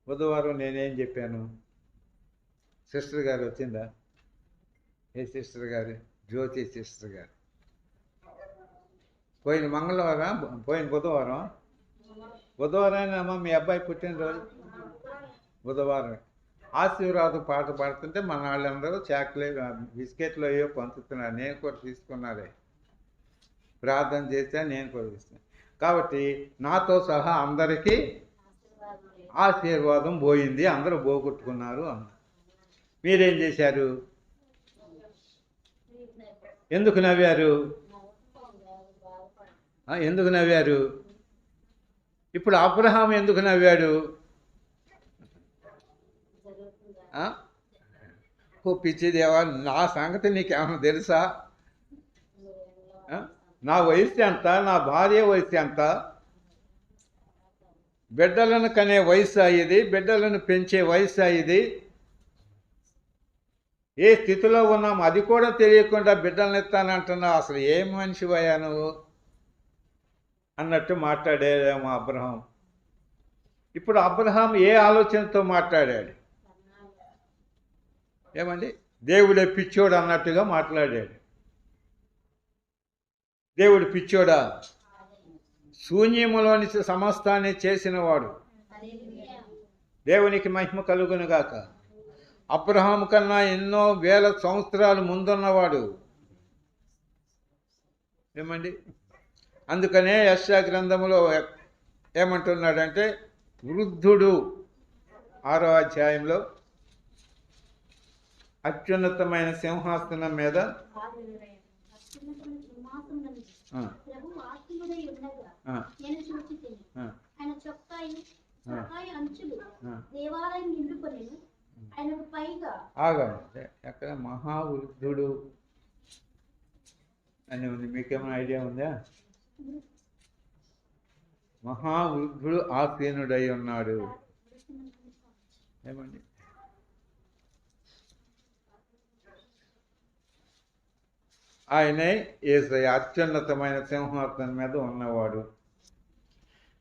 బుధవారం నేనేం చెప్పాను? సిస్టర్ గారు వచ్చిందా? ఏ సిస్టర్ గారు? జ్యోతి సిస్టర్ గారు. పోయిన మంగళవారం, పోయిన బుధవారం అమ్మ మీ అబ్బాయి పుట్టినరోజు బుధవారం. ఆశీర్వాదం పాట పాడుతుంటే మన వాళ్ళందరూ చాక్లెట్ బిస్కెట్లు అయ్యో పంచుతున్నారు. నేను కూడా తీసుకున్నారే, ప్రార్థన చేస్తే నేను కూడా తీసుకున్నాను. కాబట్టి నాతో సహా అందరికీ ఆశీర్వాదం పోయింది, అందరూ పోగొట్టుకున్నారు అన్నారు. మీరేం చేశారు? ఎందుకు నవ్వారు? ఎందుకు నవ్వారు? ఇప్పుడు అబ్రహాం ఎందుకు నవ్వాడు? ఓ పిచ్చి దేవా, నా సంగతి నీకేమైనా తెలుసా? నా వయసు ఎంత? నా భార్య వయసు ఎంత? బిడ్డలను కనే వయసు అయ్యేది, బిడ్డలను పెంచే వయసు అయ్యేది. ఏ స్థితిలో ఉన్నాం అది కూడా తెలియకుండా బిడ్డలను ఎత్తానంటున్నావు. అసలు ఏం మనిషివయ్యా నువ్వు అన్నట్టు మాట్లాడేదేమో అబ్రహాం. ఇప్పుడు అబ్రహాం ఏ ఆలోచనతో మాట్లాడాడు? ఏమండి? దేవుడే పిచ్చోడు అన్నట్టుగా మాట్లాడాడు. దేవుడు పిచ్చోడా? శూన్యములోని సమస్తాన్ని చేసినవాడు. దేవునికి మహిమ కలుగునుగాక. అబ్రహాం కన్నా ఎన్నో వేల సంవత్సరాలు ముందున్నవాడు. ఏమండి? అందుకనే యెషయా గ్రంథంలో ఏమంటున్నాడంటే, వృద్ధుడు 6వ అధ్యాయంలో అత్యున్నతమైన సింహాసనం మీద ఆగండి. ఎక్కడ మహావృద్ధుడు అని ఉంది, మీకేమైనా ఐడియా ఉందా? మహావృద్ధుడు ఆసీనుడై ఉన్నాడు. ఏమండి? ఆయనే యేసయ్య, అత్యున్నతమైన సింహాసనం మీద ఉన్నవాడు,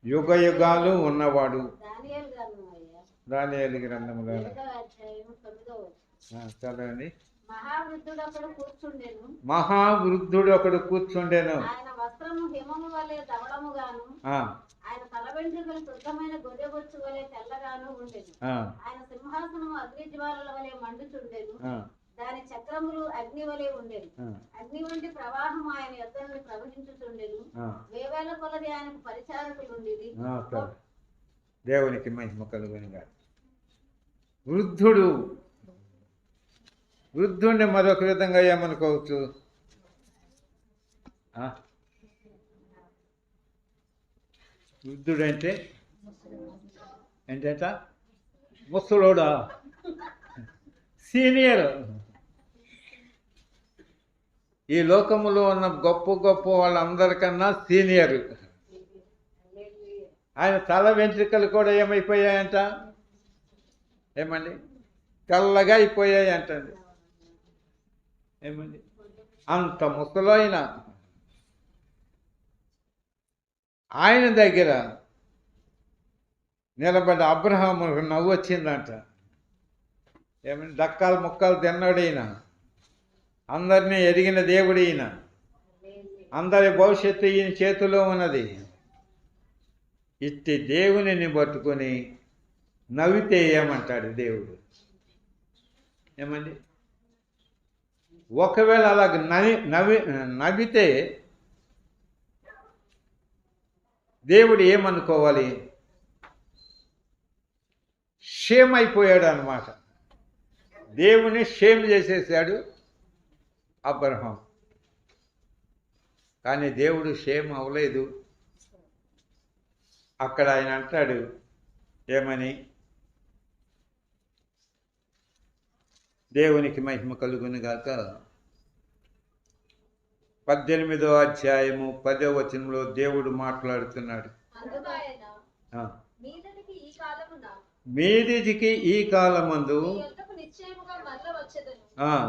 యుగ యుగాలు ఉన్నవాడు. దానియేలు గ్రంథంలో చదవండి. మహావృద్ధుడు ఒకడు కూర్చుండెను. ఆయన వస్త్రము హిమము వలె ధవళముగాను, ఆయన తల వెంట్రుకలు శుద్ధమైన గొర్రెబొచ్చు వలె తెల్లగాను ఉండెను. ఆయన సింహాసనము అగ్నిజ్వాలల వలె మండుచుండెను. దాని చక్ర పదములు అగ్ని వలె ఉండేది. ఆ, అగ్ని వంటి ప్రవాహం ఆయన యొద్ద నుండి ప్రవహించుచుండెను. ఆ, వేవేల కొలది ఆయనకు పరిచారకులు ఉండేది. ఆ, సరే. దేవునికి మహిమ కలుగునుగా. వృద్ధుడు, వృద్ధుడిని మరొక విధంగా ఏమనుకోవచ్చు? ఆ? వృద్ధుడంటే ఏంటంట? ముసలోడా? సీనియర్. ఈ లోకములో ఉన్న గొప్ప గొప్ప వాళ్ళందరికన్నా సీనియర్. ఆయన తల వెంట్రుకలు కూడా ఏమైపోయాయంట? ఏమండి? తెల్లగా అయిపోయాయి అంటండి. ఏమండి? అంత ముసలైన ఆయన దగ్గర నిలబడ్డ అబ్రహాము నవ్వు వచ్చిందంట. ఏమండి? డక్కాలు ముక్కలు తిన్నాడు ఈయన, అందరినీ ఎరిగిన దేవుడు ఈయన, అందరి భవిష్యత్తు ఈయన చేతిలో ఉన్నది. ఇట్టి దేవునిని పట్టుకొని నవ్వితే ఏమంటాడు దేవుడు? ఏమండి? ఒకవేళ అలాగ నవ్వితే దేవుడు ఏమనుకోవాలి? షేమ్ అయిపోయాడు అన్నమాట. దేవుని షేమ్ చేసేసాడు అబ్రహాం. కానీ దేవుడు షేమ్ అవ్వలేదు. అక్కడ ఆయన అంటాడు ఏమని? దేవునికి మహిమ కలుగును గాక. 18వ అధ్యాయము 10వ వచనంలో దేవుడు మాట్లాడుతున్నాడు. అందుకు ఆయన, ఆ, మీదటికి ఈ కాలమున మీదికి ఈ కాలమందు నీ యొద్దకు నిశ్చయముగా మరల వచ్చెదను.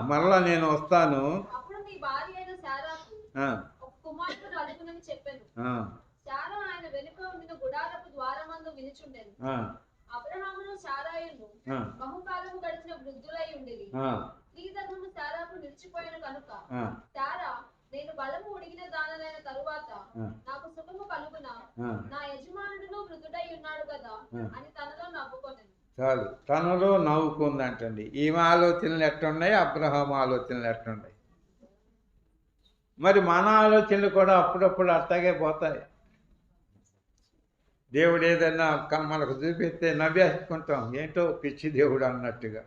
మరలా నేను వస్తాను. అప్పుడు నీ భార్య అయిన శారాకు ఆ, ఒక కుమార్తెను కలుగునని చెప్పాను. ఆ, శారా ఆయన వెనుక ఉండిన గుడారపు ద్వారమందు వినుచుండెను. ఆ, అబ్రహామును శారాయును ఆ, బహుకాలము గడిచిన వృద్ధులై ఉండేది. ఆ, స్త్రీ ధర్మము శారాకు నిలిచిపోయిన కనుక ఆ, శారా, నేను బలము ఉడిగిన దానైన తరువాత ఆ, నాకు సుఖము కలుగునా, ఆ. నా యజమానుడును వృద్ధుడై ఉన్నాడు కదా అని తనలో నవ్వుకొనెను. చాలు, తనలో నవ్వుకుందంటండి. ఈమె ఆలోచనలు ఎట్టున్నాయి, అబ్రహాం ఆలోచనలు ఎట్టున్నాయి. మరి మన ఆలోచనలు కూడా అప్పుడప్పుడు అట్టాగే పోతాయి. దేవుడు ఏదైనా మనకు చూపిస్తే నవ్వేసుకుంటాం, ఏంటో పిచ్చి దేవుడు అన్నట్టుగా.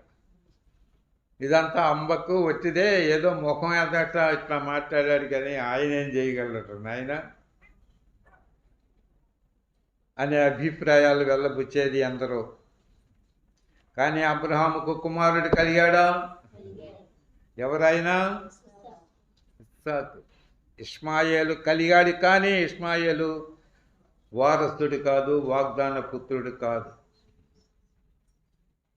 ఇదంతా అంబకు వచ్చిదే, ఏదో ముఖం ఎదట ఇట్లా మాట్లాడాడు కానీ ఆయన ఏం చేయగలరు నాయన అనే అభిప్రాయాలు వెళ్ళబుచ్చేది అందరూ. కానీ అబ్రహాముకు కుమారుడు కలిగాడా? ఎవరైనా? ఇస్సాకు. ఇష్మాయేలు కలిగాడు, కానీ ఇష్మాయేలు వారసుడు కాదు, వాగ్దాన పుత్రుడు కాదు.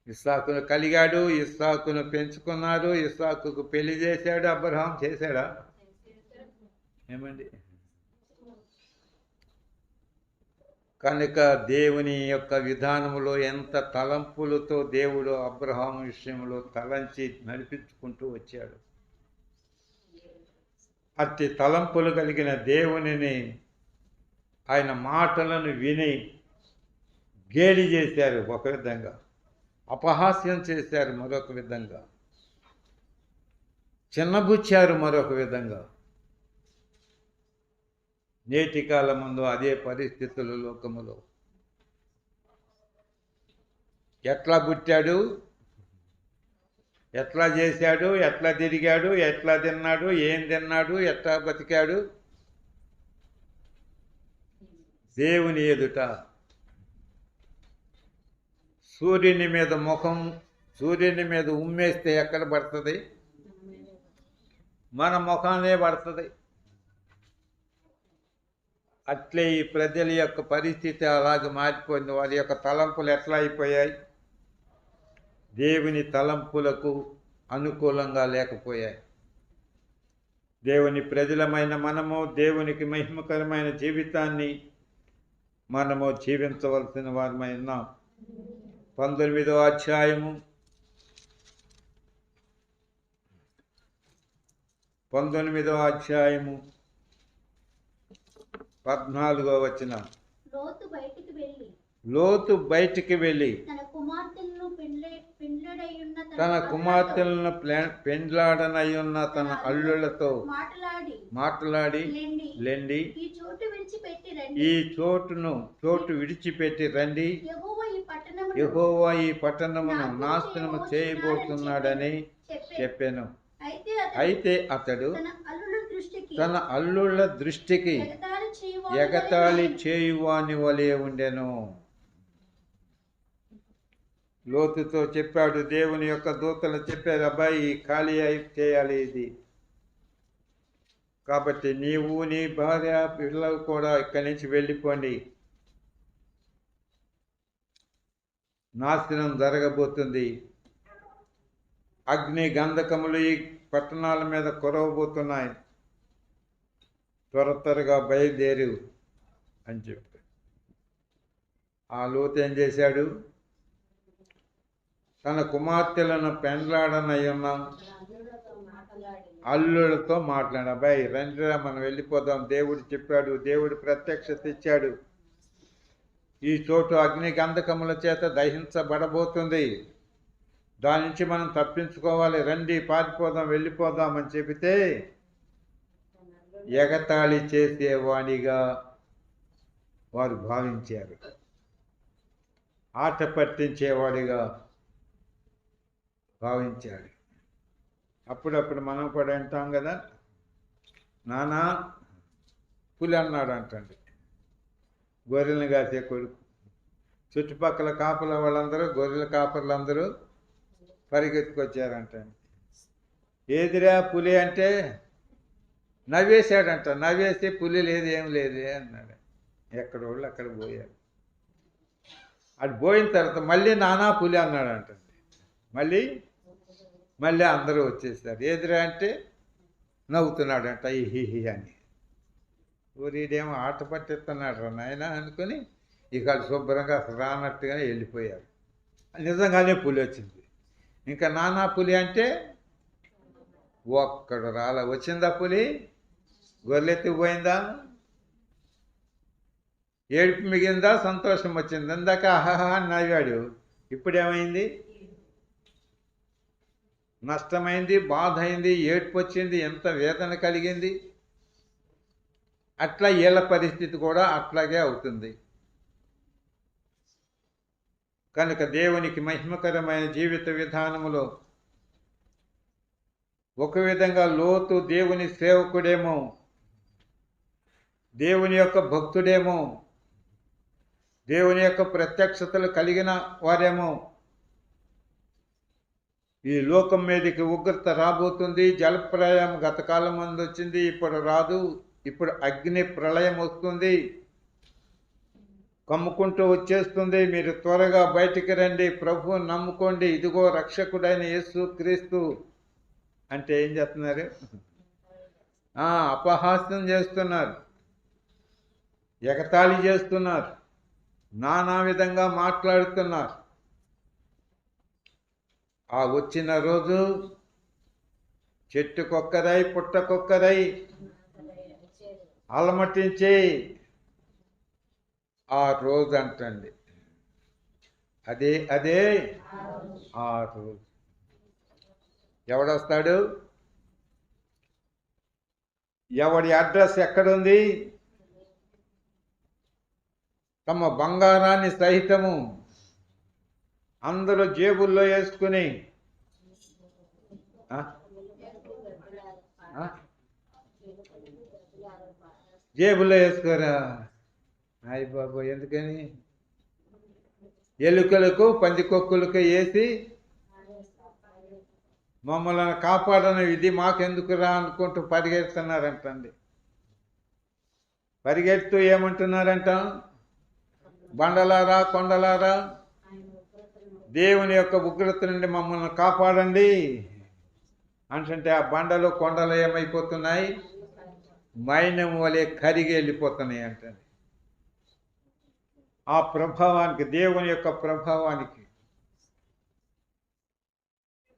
ఇస్సాకును కలిగాడు, ఇస్సాకును పెంచుకున్నాడు, ఇస్సాకుకు పెళ్లి చేశాడు. అబ్రహాం చేశాడా? ఏమండి? కనుక దేవుని యొక్క విధానములో ఎంత తలంపులతో దేవుడు అబ్రహాం విషయంలో తలంచి నడిపించుకుంటూ వచ్చాడు. అట్టి తలంపులు కలిగిన దేవునిని ఆయన మాటలను విని గేలి చేశారు ఒక విధంగా, అపహాస్యం చేశారు మరొక విధంగా, చిన్నబుచ్చారు మరొక విధంగా. నేటి కాలమందు అదే పరిస్థితులు లోకములో. ఎట్లా పుట్టాడు, ఎట్లా చేశాడు, ఎట్లా తిరిగాడు, ఎట్లా తిన్నాడు, ఏం తిన్నాడు, ఎట్లా బతికాడు, దేవుని ఎదుట సూర్యుని మీద ముఖం, సూర్యుని మీద ఉమ్మేస్తే ఎక్కడ పడుతుంది? మన ముఖానే పడుతుంది. అట్లే ఈ ప్రజల యొక్క పరిస్థితి అలాగే మారిపోయింది. వారి యొక్క తలంపులు ఎట్లా అయిపోయాయి? దేవుని తలంపులకు అనుకూలంగా లేకపోయాయి. దేవుని ప్రజలమైన మనము దేవునికి మహిమకరమైన జీవితాన్ని మనము జీవించవలసిన వారమై ఉన్నాం. 19వ అధ్యాయము 14వ వచనం. లోతు బయటికి వెళ్ళి తన కుమార్తెలను పెండ్లడయ్యున్న తన కుమార్తెలను పెండ్లాడనయ్యున్న తన అల్లులతో మాట్లాడి లెండి, ఈ చోటు విడిచిపెట్టి రండి, యెహోవా ఈ పట్టణమును నాశనము చేయబోతున్నాడని చెప్పాను. అయితే అతడు తన అల్లుళ్ళ దృష్టికి ఎగతాళి చేయువాని వలె ఉండెను. లోతుతో చెప్పాడు, దేవుని యొక్క దూతలు చెప్పారు, అబ్బాయి ఖాళీ చేయాలి ఇది, కాబట్టి నీవు నీ భార్య పిల్లలు కూడా ఇక్కడి నుంచి వెళ్ళిపోండి, నాశనం జరగబోతుంది, అగ్ని గంధకములు ఈ పట్టణాల మీద కురవబోతున్నాయి, త్వరగా బయలుదేరు అని చెప్పి. ఆ లోతు ఏం చేశాడు? తన కుమార్తెలను పెండ్లాడనయ్యున్న అల్లులతో మాట్లాడు, అబ్బాయి రండిరా మనం వెళ్ళిపోదాం, దేవుడు చెప్పాడు, దేవుడు ప్రత్యక్షత ఇచ్చాడు, ఈ చోటు అగ్ని గంధకముల చేత దహించబడబోతుంది, దాని నుంచి మనం తప్పించుకోవాలి, రండి పారిపోదాం వెళ్ళిపోదాం అని చెబితే ఎగతాళి చేసేవాడిగా వారు భావించారు, ఆట పట్టించేవాడిగా భావించాడు. అప్పుడప్పుడు మనం కూడా వింటాం కదా, నానా పులి అన్నాడు అంటండి గొర్రెలను కాసే కొడుకు. చుట్టుపక్కల కాపల వాళ్ళందరూ, గొర్రెల కాపర్లందరూ పరిగెత్తుకొచ్చారంటండి. ఏదిరా పులి అంటే నవ్వేశాడంట, నవ్వేసి పులి లేదు ఏం లేదే అన్నాడు. ఎక్కడ వాళ్ళు అక్కడ పోయారు. అది పోయిన తర్వాత మళ్ళీ నానా పులి అన్నాడంటండి. మళ్ళీ అందరూ వచ్చేసారు. ఏదిరా అంటే నవ్వుతున్నాడంట హిహి అని. ఊరిడేమో ఆట పట్టిస్తున్నాడు రా నాయన అనుకుని ఇక శుభ్రంగా రానట్టుగానే వెళ్ళిపోయారు. నిజంగానే పులి వచ్చింది. ఇంకా నానా పులి అంటే ఒక్కడు రాలా. వచ్చిందా పులి? గొర్రెత్తిపోయిందా? ఏడుపు మిగిందా? సంతోషం వచ్చింది? ఇందాక ఆహాహా అని నవ్వాడు, ఇప్పుడేమైంది? నష్టమైంది, బాధ అయింది, ఏడుపు వచ్చింది, ఎంత వేదన కలిగింది. అట్లా వీళ్ళ పరిస్థితి కూడా అట్లాగే అవుతుంది. కనుక దేవునికి మహిమకరమైన జీవిత విధానములో ఒక విధంగా లోతు దేవుని సేవకుడేమో, దేవుని యొక్క భక్తుడేమో, దేవుని యొక్క ప్రత్యక్షతలు కలిగిన వారేమో. ఈ లోకం మీదకి ఉగ్రత రాబోతుంది, జలప్రలయం గత కాలం ముందు వచ్చింది, ఇప్పుడు రాదు, ఇప్పుడు అగ్ని ప్రళయం వస్తుంది, కమ్ముకుంటూ వచ్చేస్తుంది, మీరు త్వరగా బయటికి రండి, ప్రభువుని నమ్ముకోండి, ఇదిగో రక్షకుడైన యేసు క్రీస్తు అంటే ఏం చేస్తున్నారు? అపహాస్యం చేస్తున్నారు, ఎగతాళి చేస్తున్నారు, నానా విధంగా మాట్లాడుతున్నారు. ఆ వచ్చిన రోజు చెట్టుకొక్కరై పుట్టకొక్కరై అలమటించే ఆ రోజు అంటండి. అదే ఆ రోజు. ఎవడొస్తాడు? ఎవడి అడ్రస్ ఎక్కడుంది? తమ బంగారాన్ని సహితము అందరూ జేబుల్లో వేసుకుని జేబుల్లో వేసుకోరా. అయ్య బాబు, ఎందుకని? ఎలుకలకు పందికొక్కులకు వేసి మమ్మల్ని కాపాడని ఇది మాకెందుకురా అనుకుంటూ పరిగెడుతున్నారంటండి. పరిగెడుతూ ఏమంటున్నారంట? బండలారా, కొండలారా, దేవుని యొక్క ఉగ్రత నుండి మమ్మల్ని కాపాడండి అంటే ఆ బండలు కొండలు ఏమైపోతున్నాయి? మైనం వలె కరిగి వెళ్ళిపోతున్నాయి అంటండి. ఆ ప్రభావానికి, దేవుని యొక్క ప్రభావానికి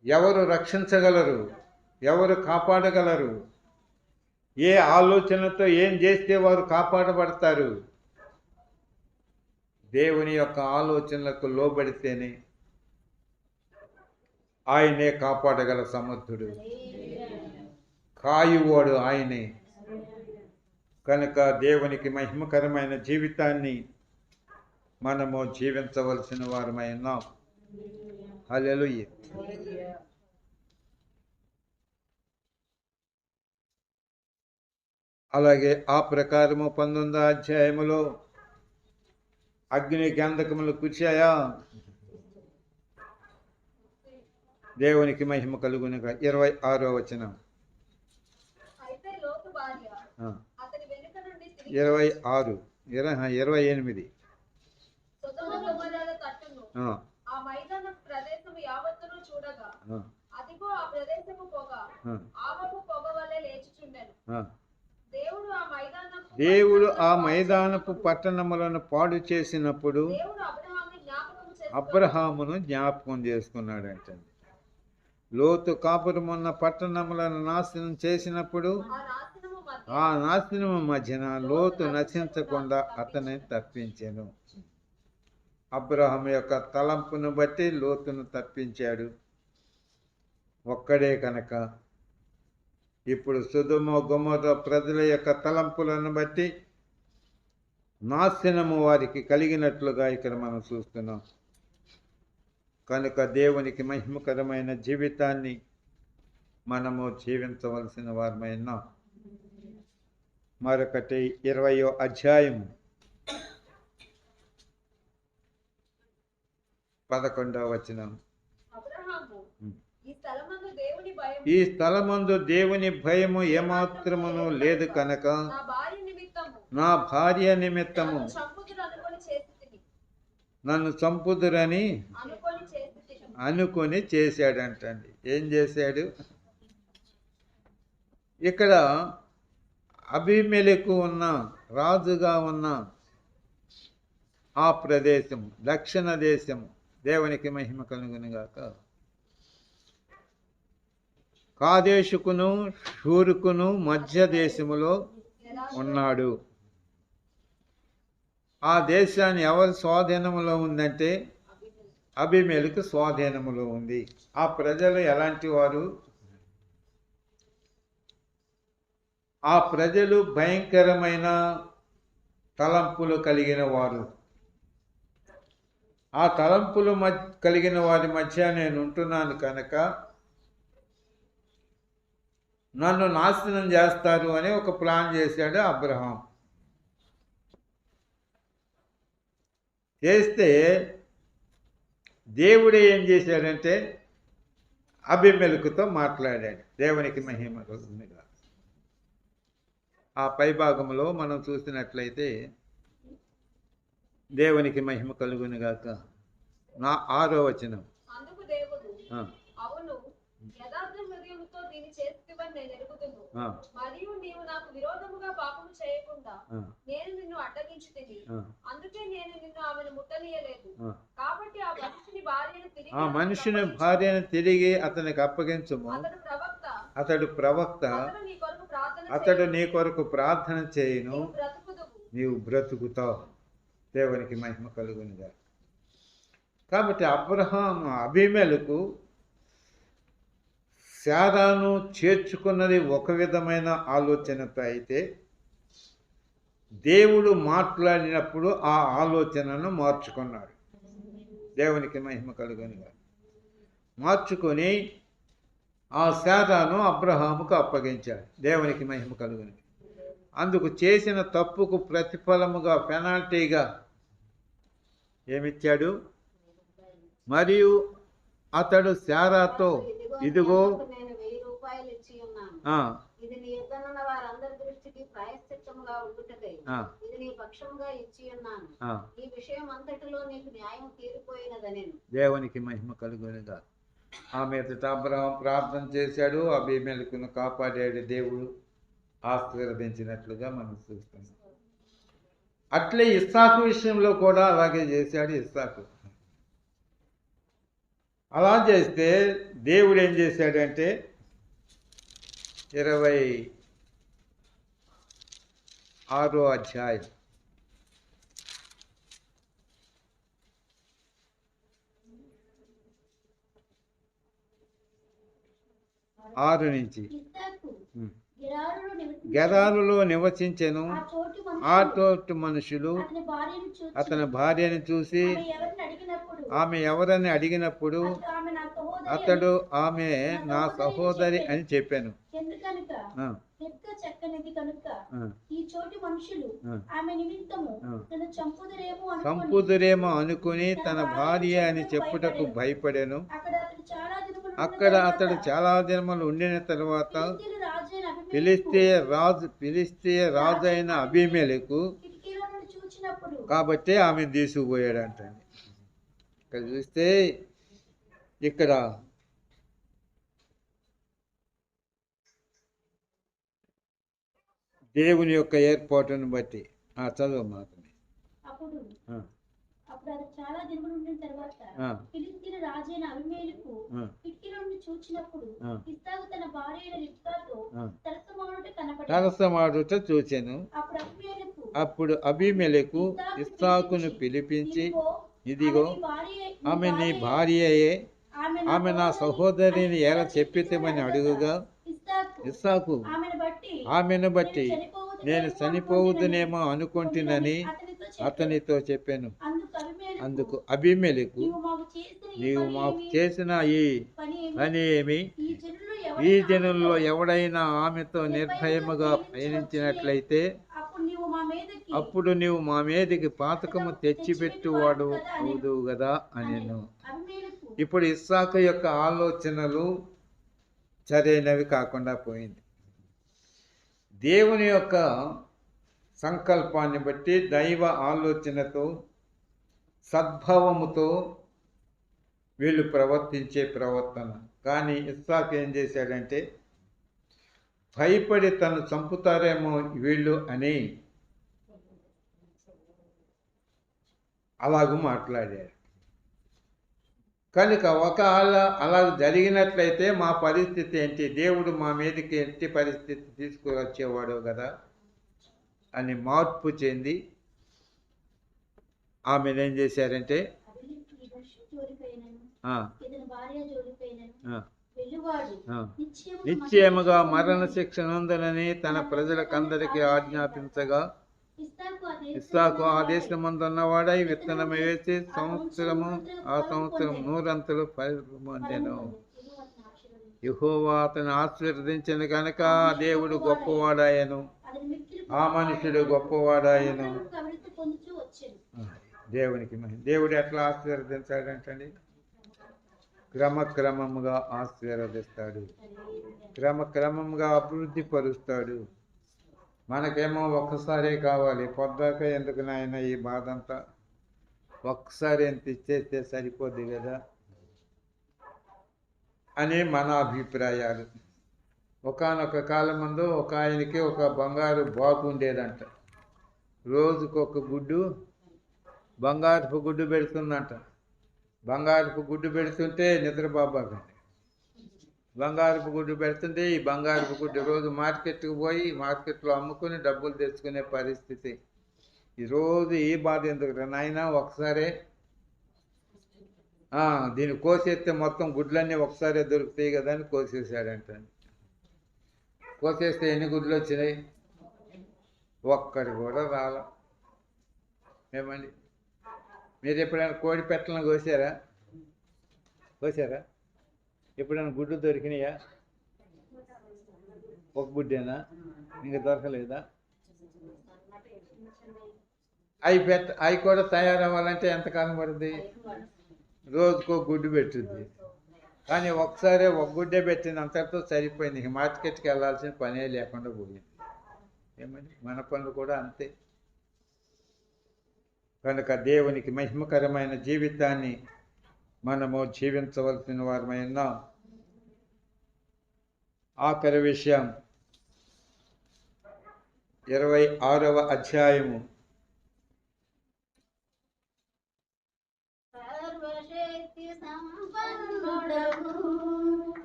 ఎవరు రక్షించగలరు? ఎవరు కాపాడగలరు? ఏ ఆలోచనతో ఏం చేస్తే వారు కాపాడబడతారు? దేవుని యొక్క ఆలోచనలకు లోబడితేనే. ఆయనే కాపాడగల సమర్థుడు, కాయువాడు ఆయనే. కనుక దేవునికి మహిమకరమైన జీవితాన్ని మనము జీవించవలసిన వారమై ఉన్నాం. హల్లెలూయా. అలాగే ఆ ప్రకారము 19వ అధ్యాయములో అగ్ని గంధకములు కురిశాయా? దేవునికి మహిమ కలుగునుగా. 26వ వచనం. అయితే లోతు భార్య ఆ, అతని వెనుక నుండి తిరిగి 28 సొదొమ గొమొర్రాల తట్టును ఆ, ఆ మైదాన ప్రదేశము యావత్తును చూడగా ఆ, అదిగో ఆ ప్రదేశము పొగ ఆ, ఆవపు పొగ వలె లేచుచుండెను. ఆ. దేవుడు ఆ మైదానపు పట్టణములను పాడు చేసినప్పుడు దేవుడు అబ్రహాముని జ్ఞాపకము చేసుకొని అబ్రహామును జ్ఞాపకం చేసుకున్నాడంటండి. లోతు కాపురమున్న పట్టణములను నాశనం చేసినప్పుడు ఆ ఆ నాశనము మధ్యన లోతు నశించకుండా అతన్ని తప్పించెను. అబ్రహాము యొక్క తలంపును బట్టి లోతును తప్పించాడు ఒక్కడే కనుక. ఇప్పుడు సొదొమ గొమొర్రా ప్రజల యొక్క తలంపులను బట్టి నాశనము వారికి కలిగినట్లుగా ఇక్కడ మనం చూస్తున్నాం. కనుక దేవునికి మహిమకరమైన జీవితాన్ని మనము జీవించవలసిన వారమై ఉన్నాం. మరొకటి 20వ అధ్యాయము 11వ వచనం. అబ్రహాము ఉమ్. ఈ స్థలమందు దేవుని భయము ఏమాత్రమును లేదు కనుక నా భార్య నిమిత్తము నా భార్య నిమిత్తము నన్ను నన్ను చంపుదురు అనుకొని చంపుదురని చేసి అనుకొని చేశాడంటండి. ఏం చేశాడు? ఇక్కడ అబీమెలెకు ఉన్న రాజుగా ఉన్న ఆ ప్రదేశం దక్షిణ దేశము, దేవునికి మహిమ కలుగునుగాక, కాదేశుకును షూరుకును మధ్య దేశములో ఉన్నాడు. ఆ దేశాన్ని ఎవరి స్వాధీనములో ఉందంటే అబీమెలెకు స్వాధీనములో ఉంది. ఆ ప్రజలు ఎలాంటి వారు? ఆ ప్రజలు భయంకరమైన తలంపులు కలిగిన వారు. ఆ తలంపులు కలిగిన వారి మధ్య నేను ఉంటున్నాను కనుక నన్ను నాశనం చేస్తారు అని ఒక ప్లాన్ చేశాడు అబ్రహాం. చేస్తే దేవుడు ఏం చేశాడంటే అబీమెలెకుతో మాట్లాడాడు. దేవునికి మహిమ కలుగునుగాక. ఆ పై భాగంలో మనం చూసినట్లయితే దేవునికి మహిమ కలుగునుగాక. నా 6వ వచనం. అందుకు దేవుడు ఆ, అవును యథార్థ హృదయముతో దీన్ని చేస్తువని నేను ఎరుగుదును. ఆ, మరియు నీవు నాకు విరోధముగా పాపము చేయకుండా ఆ, నేను నిన్ను అడ్డగించుతిని. ఆ, అందుకే నేను నిన్ను ఆమెను ముట్టనీయలేదు. ఆ. కాబట్టి ఆ మనిషిని భార్యను తిరిగి ఆ మనుషుని భార్యను తిరిగి అతనికి అప్పగించుము. అతడు ప్రవక్త. అతడు ప్రవక్త. అతడు నీ అతడు నీ కొరకు ప్రార్థన కొరకు ప్రార్థన చేయును, నీవు బ్రతుకుదువు. నీవు బ్రతుకుతావు. దేవునికి మహిమ కలుగునుగా. కాబట్టి అబ్రహాము అబీమెలెకు శారాను చేర్చుకున్నది ఒక విధమైన ఆలోచనతో అయితే దేవుడు మాట్లాడినప్పుడు ఆ ఆలోచనను మార్చుకున్నాడు. దేవునికి మహిమ కలుగునుగా. మార్చుకొని ఆ శారాను అబ్రహాముకు అప్పగించాడు. దేవునికి మహిమ కలుగును. అందుకు చేసిన తప్పుకు ప్రతిఫలముగా పెనాల్టీగా ఏమిచ్చాడు? మరియు అతడు శారాతో ఇదిగో నేను 1000 రూపాయలు ఇచ్చి ఉన్నాను. ఆ, ఇది నీ యుద్ధనున్న వారందరి దృష్టికి ప్రాయశ్చిత్తముగా ఉండుటకై ఆ, ఇది నీ పక్షముగా ఇచ్చి ఉన్నాను. ఆ. ఈ విషయం అంతటిలో నీకు న్యాయం తీరిపోయినదనెను. దేవునికి మహిమ కలుగునుగా. ఆ మీదట అబ్రహాం ప్రార్థన చేశాడు, అబీమెలెకును కాపాడాడు. దేవుడు ఆశీర్వదించినట్లుగా మనం చూస్తున్నాం. అట్లే ఇస్సాకు విషయంలో కూడా అలాగే చేశాడు. ఇస్సాకు అలా చేస్తే దేవుడు ఏం చేశాడంటే 26వ అధ్యాయం 6 నుంచి ఇస్సాకు ఉమ్. గెరారులో నివసించి గెరారులో నివసించెను. ఆ చోటి ఆ మనుషులు తోటి మనుషులు అతని భార్యను చూచి అతని భార్యను చూసి ఆమె ఎవరిని అడిగినప్పుడు ఆమె ఎవరని అడిగినప్పుడు అతడు ఆమె నా సహోదరి అని చెప్పాను. ఎందుకనుక ఆ, లెక్క చక్కనిది కనుక ఆ, ఈ చోటి మనుషులు ఆ. ఆమె నిమిత్తము ఆ. నన్ను చంపుదురేమో అనుకొని సంపుదురేమో అనుకుని తన భార్య అని చెప్పుటకు భయపడాను. అక్కడ అతడు చాలా దినములు అతడు చాలా దినములు ఉండిన తర్వాత ఫిలిష్తీయుల రాజైన అబీమెలెకు ఫిలిస్తీయ రాజు అయిన అబీమెలెకు కిటికీలో నుండి చూచినప్పుడు కాబట్టి ఆమె తీసుకుపోయాడంట. ఇక్కడ చూస్తే ఇక్కడ దేవుని యొక్క ఏర్పాటును బట్టి చదువు మాత్రమే. అప్పుడు ఆ, అప్పుడు అది చాలా దినములు ఉండిన తర్వాత ఆ, ఫిలిష్తీయుల రాజైన అబీమెలెకు ఆ, కిటికీలో నుండి చూచినప్పుడు ఆ. ఇస్సాకు తన భార్య అయిన రిబ్కాతో ఆ. తరసమాడుట కనపడింది. తరసమాడుట చూచెను. అప్పుడు అబీమెలెకు అప్పుడు అబీమెలెకు ఇస్సాకును పిలిపించి, ఇదిగో ఆమె నీ భార్యయే, ఆమె నా సహోదరిని ఎలా చెప్పితమని అడుగుగా ఇస్సాకు ఆమెను బట్టి నేను చనిపోవుదునేమో అనుకుంటునని అతనితో చెప్పాను. అందుకు అబీమెలెకు, నీవు మాకు చేసిన ఈ పని ఏమి? ఈ జనుల్లో ఎవడైనా ఆమెతో నిర్భయముగా పయనించినట్లయితే అప్పుడు నీవు మా మీదకి పాతకము తెచ్చిపెట్టువాడు అవుదువు కదా అనెను. ఇప్పుడు ఇస్సాకు యొక్క ఆలోచనలు సరైనవి కాకుండా పోయింది. దేవుని యొక్క సంకల్పాన్ని బట్టి దైవ ఆలోచనతో సద్భావముతో వీళ్ళు ప్రవర్తించే ప్రవర్తన. కానీ ఇస్సాకు ఏం చేశాడంటే భయపడి తను చంపుతారేమో వీళ్ళు అని అలాగూ మాట్లాడాడు. కనుక ఒకవేళ అలా జరిగినట్లయితే మా పరిస్థితి ఏంటి? దేవుడు మా మీదకి ఎట్టి పరిస్థితి తీసుకువచ్చేవాడు కదా అని మార్పు చెంది ఆమెను ఏం చేశారంటే నిశ్చయముగా మరణ శిక్ష నందునని తన ప్రజలకందరికీ ఆజ్ఞాపించగా ఇస్సాకు ఆ దేశమందున్నవాడై విత్తనం వేసి ఆ సంవత్సరం 100 అంతలు పొందెను. యెహోవా అతను ఆశీర్వదించిన కనుక దేవుడు గొప్పవాడాయను, ఆ మనుషుడు గొప్పవాడాయను. దేవునికి దేవుడు ఎట్లా ఆశీర్వదించాడంటండి? క్రమక్రమముగా ఆశీర్వదిస్తాడు, క్రమక్రమంగా అభివృద్ధి పరుస్తాడు. మనకేమో ఒక్కసారే కావాలి. పొద్దాక ఎందుకు నాయన ఈ బాధ అంతా? ఒక్కసారి ఎంత ఇచ్చేస్తే సరిపోద్ది కదా అని మన అభిప్రాయాలు. ఒకానొక కాలం ముందు ఒక ఆయనకి ఒక బంగారు బాతు ఉండేదంట. రోజుకొక గుడ్డు, బంగారపు గుడ్డు పెడుతుందంట. బంగారపు గుడ్డు పెడుతుంటే నిద్రబాబాకండి. బంగారపు గుడ్డు పెడుతుంటే ఈ బంగారపు గుడ్డు రోజు మార్కెట్కి పోయి మార్కెట్లో అమ్ముకుని డబ్బులు తెచ్చుకునే పరిస్థితి. ఈరోజు ఈ బాధ ఎందుకు నాయన? ఒకసారే దీన్ని కోసేస్తే మొత్తం గుడ్లన్నీ ఒకసారే దొరుకుతాయి కదా అని కోసేసాడంట. కోసేస్తే ఎన్ని గుడ్లు వచ్చినాయి? ఒక్కడి కూడా రాల. ఏమండి, మీరు ఎప్పుడైనా కోడి పెట్టలను కోసారా? ఎప్పుడైనా గుడ్డు దొరికినాయా? ఒక గుడ్డేనా? ఇంకా దొరకలేదా? అవి కూడా తయారవ్వాలంటే ఎంతకాలం పడుతుంది? రోజుకో గుడ్డు పెట్టుద్ది. కానీ ఒకసారి ఒక గుడ్డే పెట్టింది, అంతటితో సరిపోయింది. ఇంక మార్కెట్కి వెళ్ళాల్సిన పనే లేకుండా పోయింది. ఏమని మన పనులు కూడా అంతే. కనుక దేవునికి మహిమకరమైన జీవితాన్ని మనము జీవించవలసిన వారమై ఉన్నాం. ఆఖరి విషయం 26వ అధ్యాయము. సర్వశక్తి సంపన్నుడవు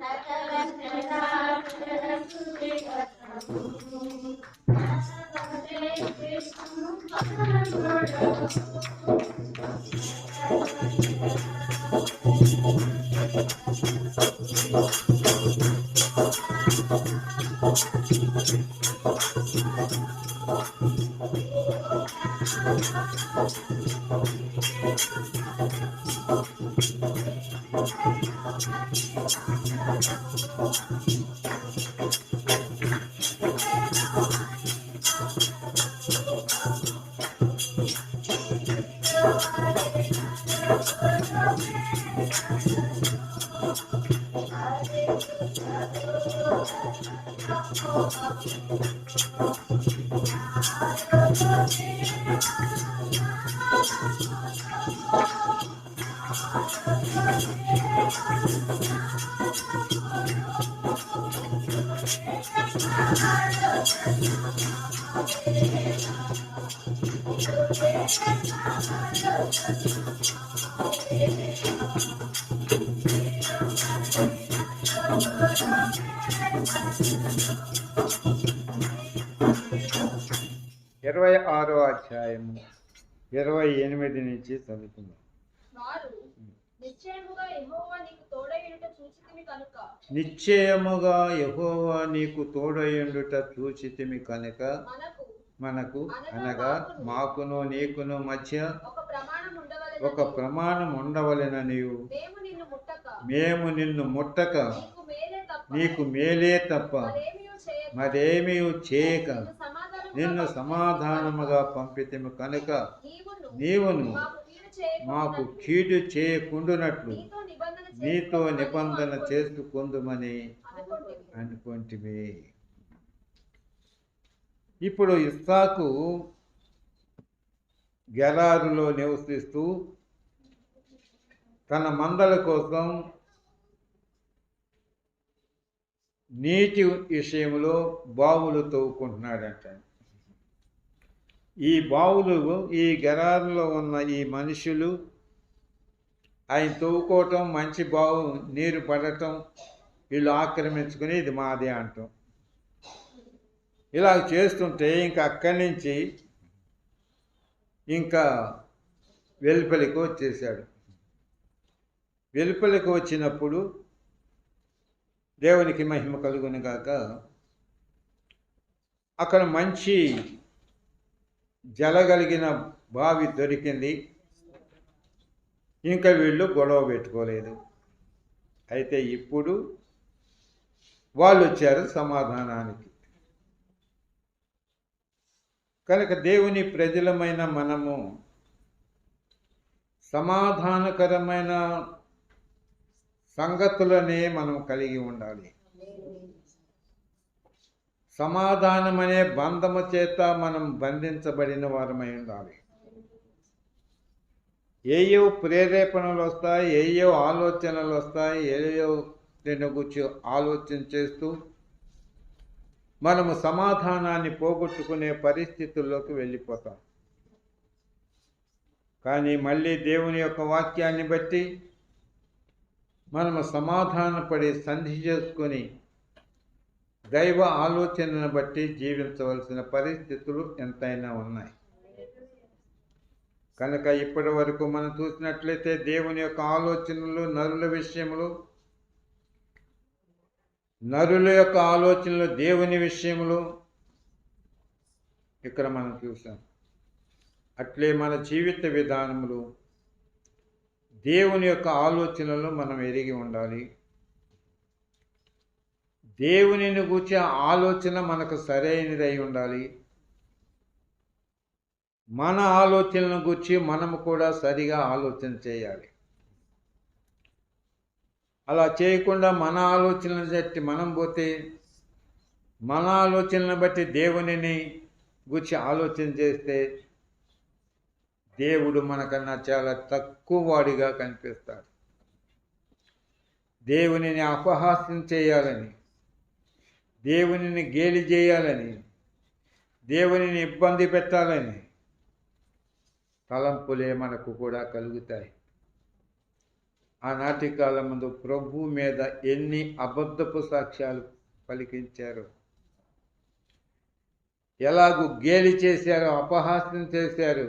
సకల సంపన్నుడవు ఇరవై 26వ అధ్యాయము 28 నుంచి చదువుకుందాం. వారు నిశ్చయముగా యెహోవా నీకు తోడయుండుట చూచితిమి కనుక నిశ్చయముగా యెహోవా నీకు తోడయుండుట చూచితిమి కనుక మనకు అనగా మాకును నీకును మధ్య ఒక ప్రమాణం ఉండవలెననియు మేము నిన్ను ముట్టక నీకు మేలే తప్ప మరేమీ చేయక నిన్ను సమాధానముగా పంపితిమి కనుక నీవును మాకు కీడు చేయకుండునట్లు నీతో నిబంధన చేసుకుందుమని అనుకుంటివి. ఇప్పుడు ఇస్సాకు గెరారులో నివసిస్తూ తన మందల కోసం నీటి విషయంలో బావులు తవ్వుకుంటున్నాడంట. ఈ బావులు ఈ గెరారులో ఉన్న ఈ మనుషులు ఆయన తవ్వుకోవటం, మంచి బావు నీరు పడటం, వీళ్ళు ఆక్రమించుకుని ఇది మాదే అంటాం. ఇలా చేస్తుంటే ఇంకా అక్కడి నుంచి ఇంకా వెలుపలికి వచ్చేసాడు. వెలుపలికి వచ్చినప్పుడు దేవునికి మహిమ కలుగును గాక, అక్కడ మంచి జలగలిగిన బావి దొరికింది. ఇంకా వీళ్ళు గొడవ పెట్టుకోలేదు. అయితే ఇప్పుడు వాళ్ళు వచ్చారు సమాధానానికి. కనుక దేవుని ప్రజలమైన మనము సమాధానకరమైన సంగతులనే మనం కలిగి ఉండాలి. సమాధానం అనే బంధము చేత మనం బంధించబడిన వారమై ఉండాలి. ఏయో ప్రేరేపణలు వస్తాయి, ఏయో ఆలోచనలు వస్తాయి, ఏయో దీని గురించి ఆలోచన చేస్తూ మనము సమాధానాన్ని పోగొట్టుకునే పరిస్థితుల్లోకి వెళ్ళిపోతాం. కానీ మళ్ళీ దేవుని యొక్క వాక్యాన్ని బట్టి మనము సమాధానపడి సంధి చేసుకొని దైవ ఆలోచనను బట్టి జీవించవలసిన పరిస్థితులు ఎంతైనా ఉన్నాయి. కనుక ఇప్పటి వరకు మనం చూసినట్లయితే దేవుని యొక్క ఆలోచనలు నరుల విషయంలో, నరుల యొక్క ఆలోచనలు దేవుని విషయంలో ఇక్కడ మనం చూసాం. అట్లే మన జీవిత విధానములు దేవుని యొక్క ఆలోచనలు మనం ఎరిగి ఉండాలి. దేవునిని గూర్చే ఆలోచన మనకు సరైనదై ఉండాలి. మన ఆలోచనలను గూర్చి మనము కూడా సరిగా ఆలోచన చేయాలి. అలా చేయకుండా మన ఆలోచనలను బట్టి మనం పోతే, మన ఆలోచనలను బట్టి దేవునిని గూర్చి ఆలోచన చేస్తే దేవుడు మనకన్నా చాలా తక్కువ వాడిగా కనిపిస్తాడు. దేవునిని అపహాస్యం చేయాలని, దేవునిని గేలి చేయాలని, దేవునిని ఇబ్బంది పెట్టాలని తలంపులే మనకు కూడా కలుగుతాయి. ఆనాటి కాలం ముందు ప్రభు మీద ఎన్ని అబద్ధపు సాక్ష్యాలు పలికించారు, ఎలాగూ గేలి చేశారు, అపహాస్యం చేశారు.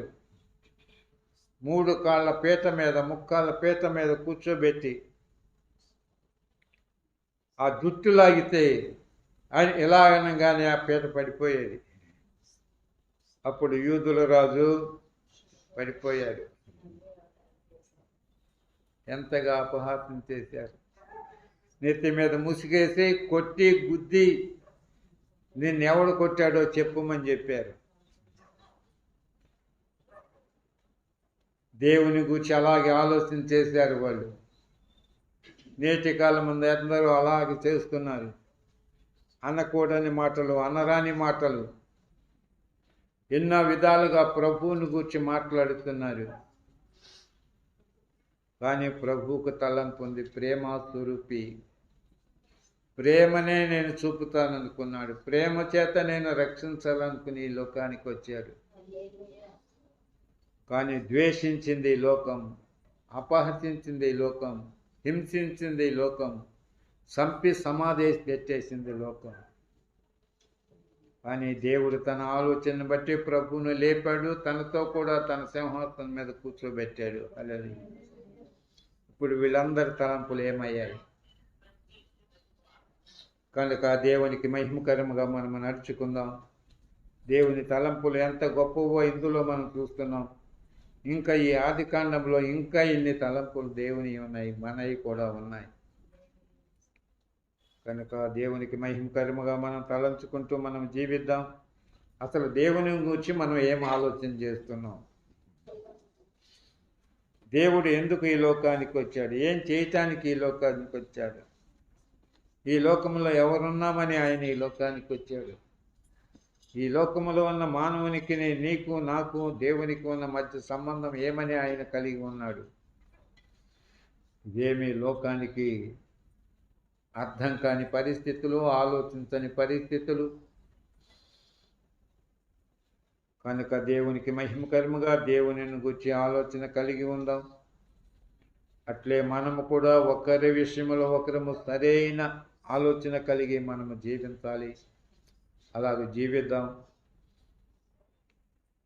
3 కాళ్ళ పీట మీద, 3 కాళ్ళ పీట మీద కూర్చోబెట్టి ఆ జుట్టు లాగితే ఆయన ఇలా అనగానే ఆ పీట పడిపోయేది. అప్పుడు యూదుల రాజు పడిపోయాడు. ఎంతగా అపహాసం చేశారు. నెత్తి మీద ముసుగేసి కొట్టి గుద్ది నిన్నెవడు కొట్టాడో చెప్పమని చెప్పారు. దేవుని గురించి అలాగే ఆలోచన చేశారు వాళ్ళు. నేటి కాలం ముందు అందరూ అలాగే చేస్తున్నారు. అనకూడని మాటలు, అనరాని మాటలు, ఎన్నో విధాలుగా ప్రభువుని గురించి మాట్లాడుతున్నారు. కానీ ప్రభువుకు తలంపు ఉంది. ప్రేమ స్వరూపి, ప్రేమనే నేను చూపుతాననుకున్నాడు. ప్రేమ చేత నేను రక్షించాలనుకుని ఈ లోకానికి వచ్చాడు. కానీ ద్వేషించింది ఈ లోకం, అపహసించింది ఈ లోకం, హింసించింది ఈ లోకం, చంపి సమాధి పెట్టేసింది లోకం. కానీ దేవుడు తన ఆలోచనను బట్టి ప్రభువును లేపాడు, తనతో కూడా తన సింహాసనం మీద కూర్చోబెట్టాడు. హల్లెలూయా. ఇప్పుడు వీళ్ళందరి తలంపులు ఏమయ్యాయి? కనుక దేవునికి మహిమకరముగా మనం నడుచుకుందాం. దేవుని తలంపులు ఎంత గొప్పవో ఇందులో మనం చూస్తున్నాం. ఇంకా ఈ ఆది కాండంలో ఇంకా ఇన్ని తలంపులు దేవుని ఉన్నాయి, మనవి కూడా ఉన్నాయి. కనుక దేవునికి మహిమకరముగా మనం తలంచుకుంటూ మనం జీవిద్దాం. అసలు దేవుని గురించి మనం ఏం ఆలోచన చేస్తున్నాం? దేవుడు ఎందుకు ఈ లోకానికి వచ్చాడు? ఏం చేయటానికి ఈ లోకానికి వచ్చాడు? ఈ లోకంలో ఎవరున్నామని ఆయన ఈ లోకానికి వచ్చాడు? ఈ లోకములో ఉన్న మానవునికి, నీకు నాకు దేవునికి ఉన్న మధ్య సంబంధం ఏమని ఆయన కలిగి ఉన్నాడు? ఏమి లోకానికి అర్థం కాని పరిస్థితులు, ఆలోచించని పరిస్థితులు. కనుక దేవునికి మహిమకరముగా దేవుని గురించి ఆలోచన కలిగి ఉందాం. అట్లే మనము కూడా ఒకరి విషయంలో ఒకరము సరైన ఆలోచన కలిగి మనము జీవించాలి. అలాగే జీవిద్దాం,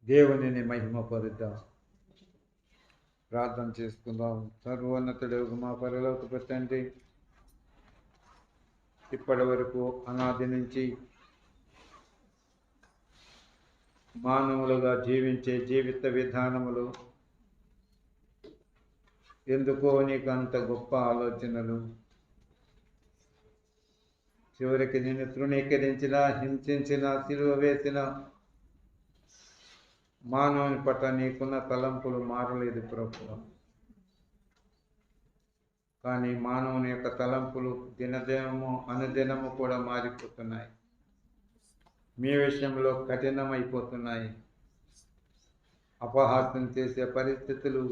దేవునిని మహిమపరుద్దాం. ప్రార్థన చేసుకుందాం. సర్వోన్నతుడు మా పరలోకపు తండ్రి, ఇప్పటి వరకు అనాది నుంచి మానవులుగా జీవించే జీవిత విధానములు, ఎందుకో నీకు అంత గొప్ప ఆలోచనలు, చివరికి నిన్ను తృణీకరించిన, హింసించిన, సిలువ వేసిన మానవుని పట్ల నీకున్న తలంపులు మారలేదు ప్రభువా. కానీ మానవుని యొక్క తలంపులు దినదినము అనుదినము కూడా మారిపోతున్నాయి. మీ విషయంలో కఠినమైపోతున్నాయి. అపహాస్యం చేసే పరిస్థితులు,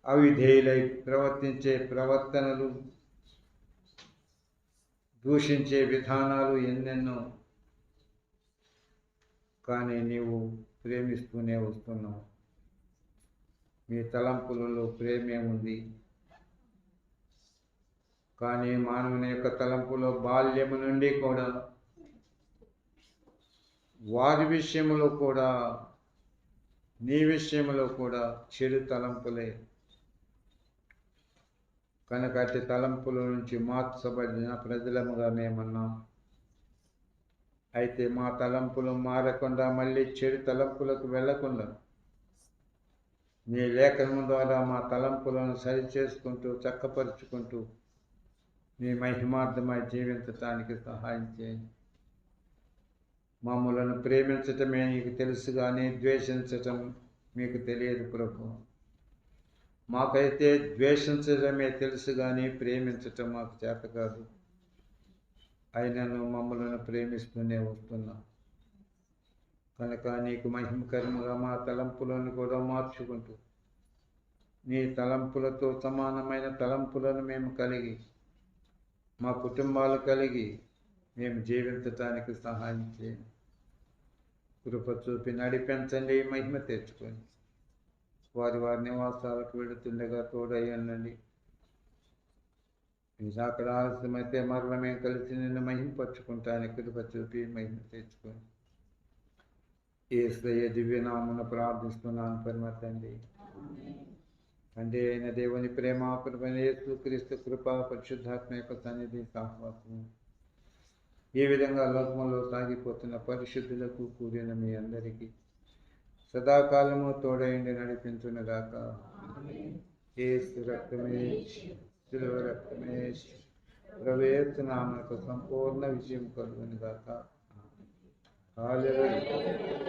అవిధేయులై ప్రవర్తించే ప్రవర్తనలు, దూషించే విధానాలు ఎన్నెన్నో. కానీ నీవు ప్రేమిస్తూనే వస్తున్నావు. మీ తలంపులలో ప్రేమే ఉంది. కానీ మానవుని యొక్క తలంపులో బాల్యము నుండి కూడా, వారి విషయంలో కూడా, నీ విషయంలో కూడా చెడు తలంపులే. కనుక అట్టి తలంపుల నుంచి మార్చబడిన ప్రజలముగా మేమన్నాం. అయితే మా తలంపులు మారకుండా, మళ్ళీ చెడు తలంపులకు వెళ్లకుండా, నీ లేఖనం ద్వారా మా తలంపులను సరిచేసుకుంటూ, చక్కపరుచుకుంటూ, నీ మహిమార్థమై జీవించటానికి సహాయం చేయండి. మమ్మలను ప్రేమించటమే నీకు తెలుసు, కానీ ద్వేషించటం మీకు తెలియదు ప్రభు. మాకైతే ద్వేషించడమే తెలుసు, కానీ ప్రేమించటం మాకు చేత కాదు. అయినను మమ్మలను ప్రేమిస్తూనే వస్తున్నాం. కనుక నీకు మహిమకరముగా మా తలంపులను కూడా మార్చుకుంటూ, నీ తలంపులతో సమానమైన తలంపులను మేము కలిగి, మా కుటుంబాలు కలిగి మేము జీవించటానికి సహాయం చేయండి. కృప చూపి నడిపించండి, మహిమ తెచ్చుకొని వారి వారి నివాసాలకు వెళుతుండగా తోడయ్యండి. అక్కడ ఆలస్యమైతే మరల మేము కలిసి నిన్ను మహిమపరచుకుంటానికి కృప చూపి మహిమ తెచ్చుకొని యేసయ్య దివ్యనామమున ప్రార్థిస్తున్నాను పరమ తండ్రి. తండ్రి అయిన దేవుని ప్రేమ, ప్రభువైన యేసుక్రీస్తు కృప, పరిశుద్ధాత్మ యొక్క సన్నిధి, సహవాసము ఈ విధంగా లోకంలో సాగిపోతున్న పరిశుద్ధులకు కూడిన మీ అందరికీ సదాకాలము తోడైండి నడిపించునుగాక. యేసు రక్తమే, శిలువ రక్తమే, ప్రవేశ నామకు సంపూర్ణ విజయం కలుగునుగాక. హల్లెలూయా.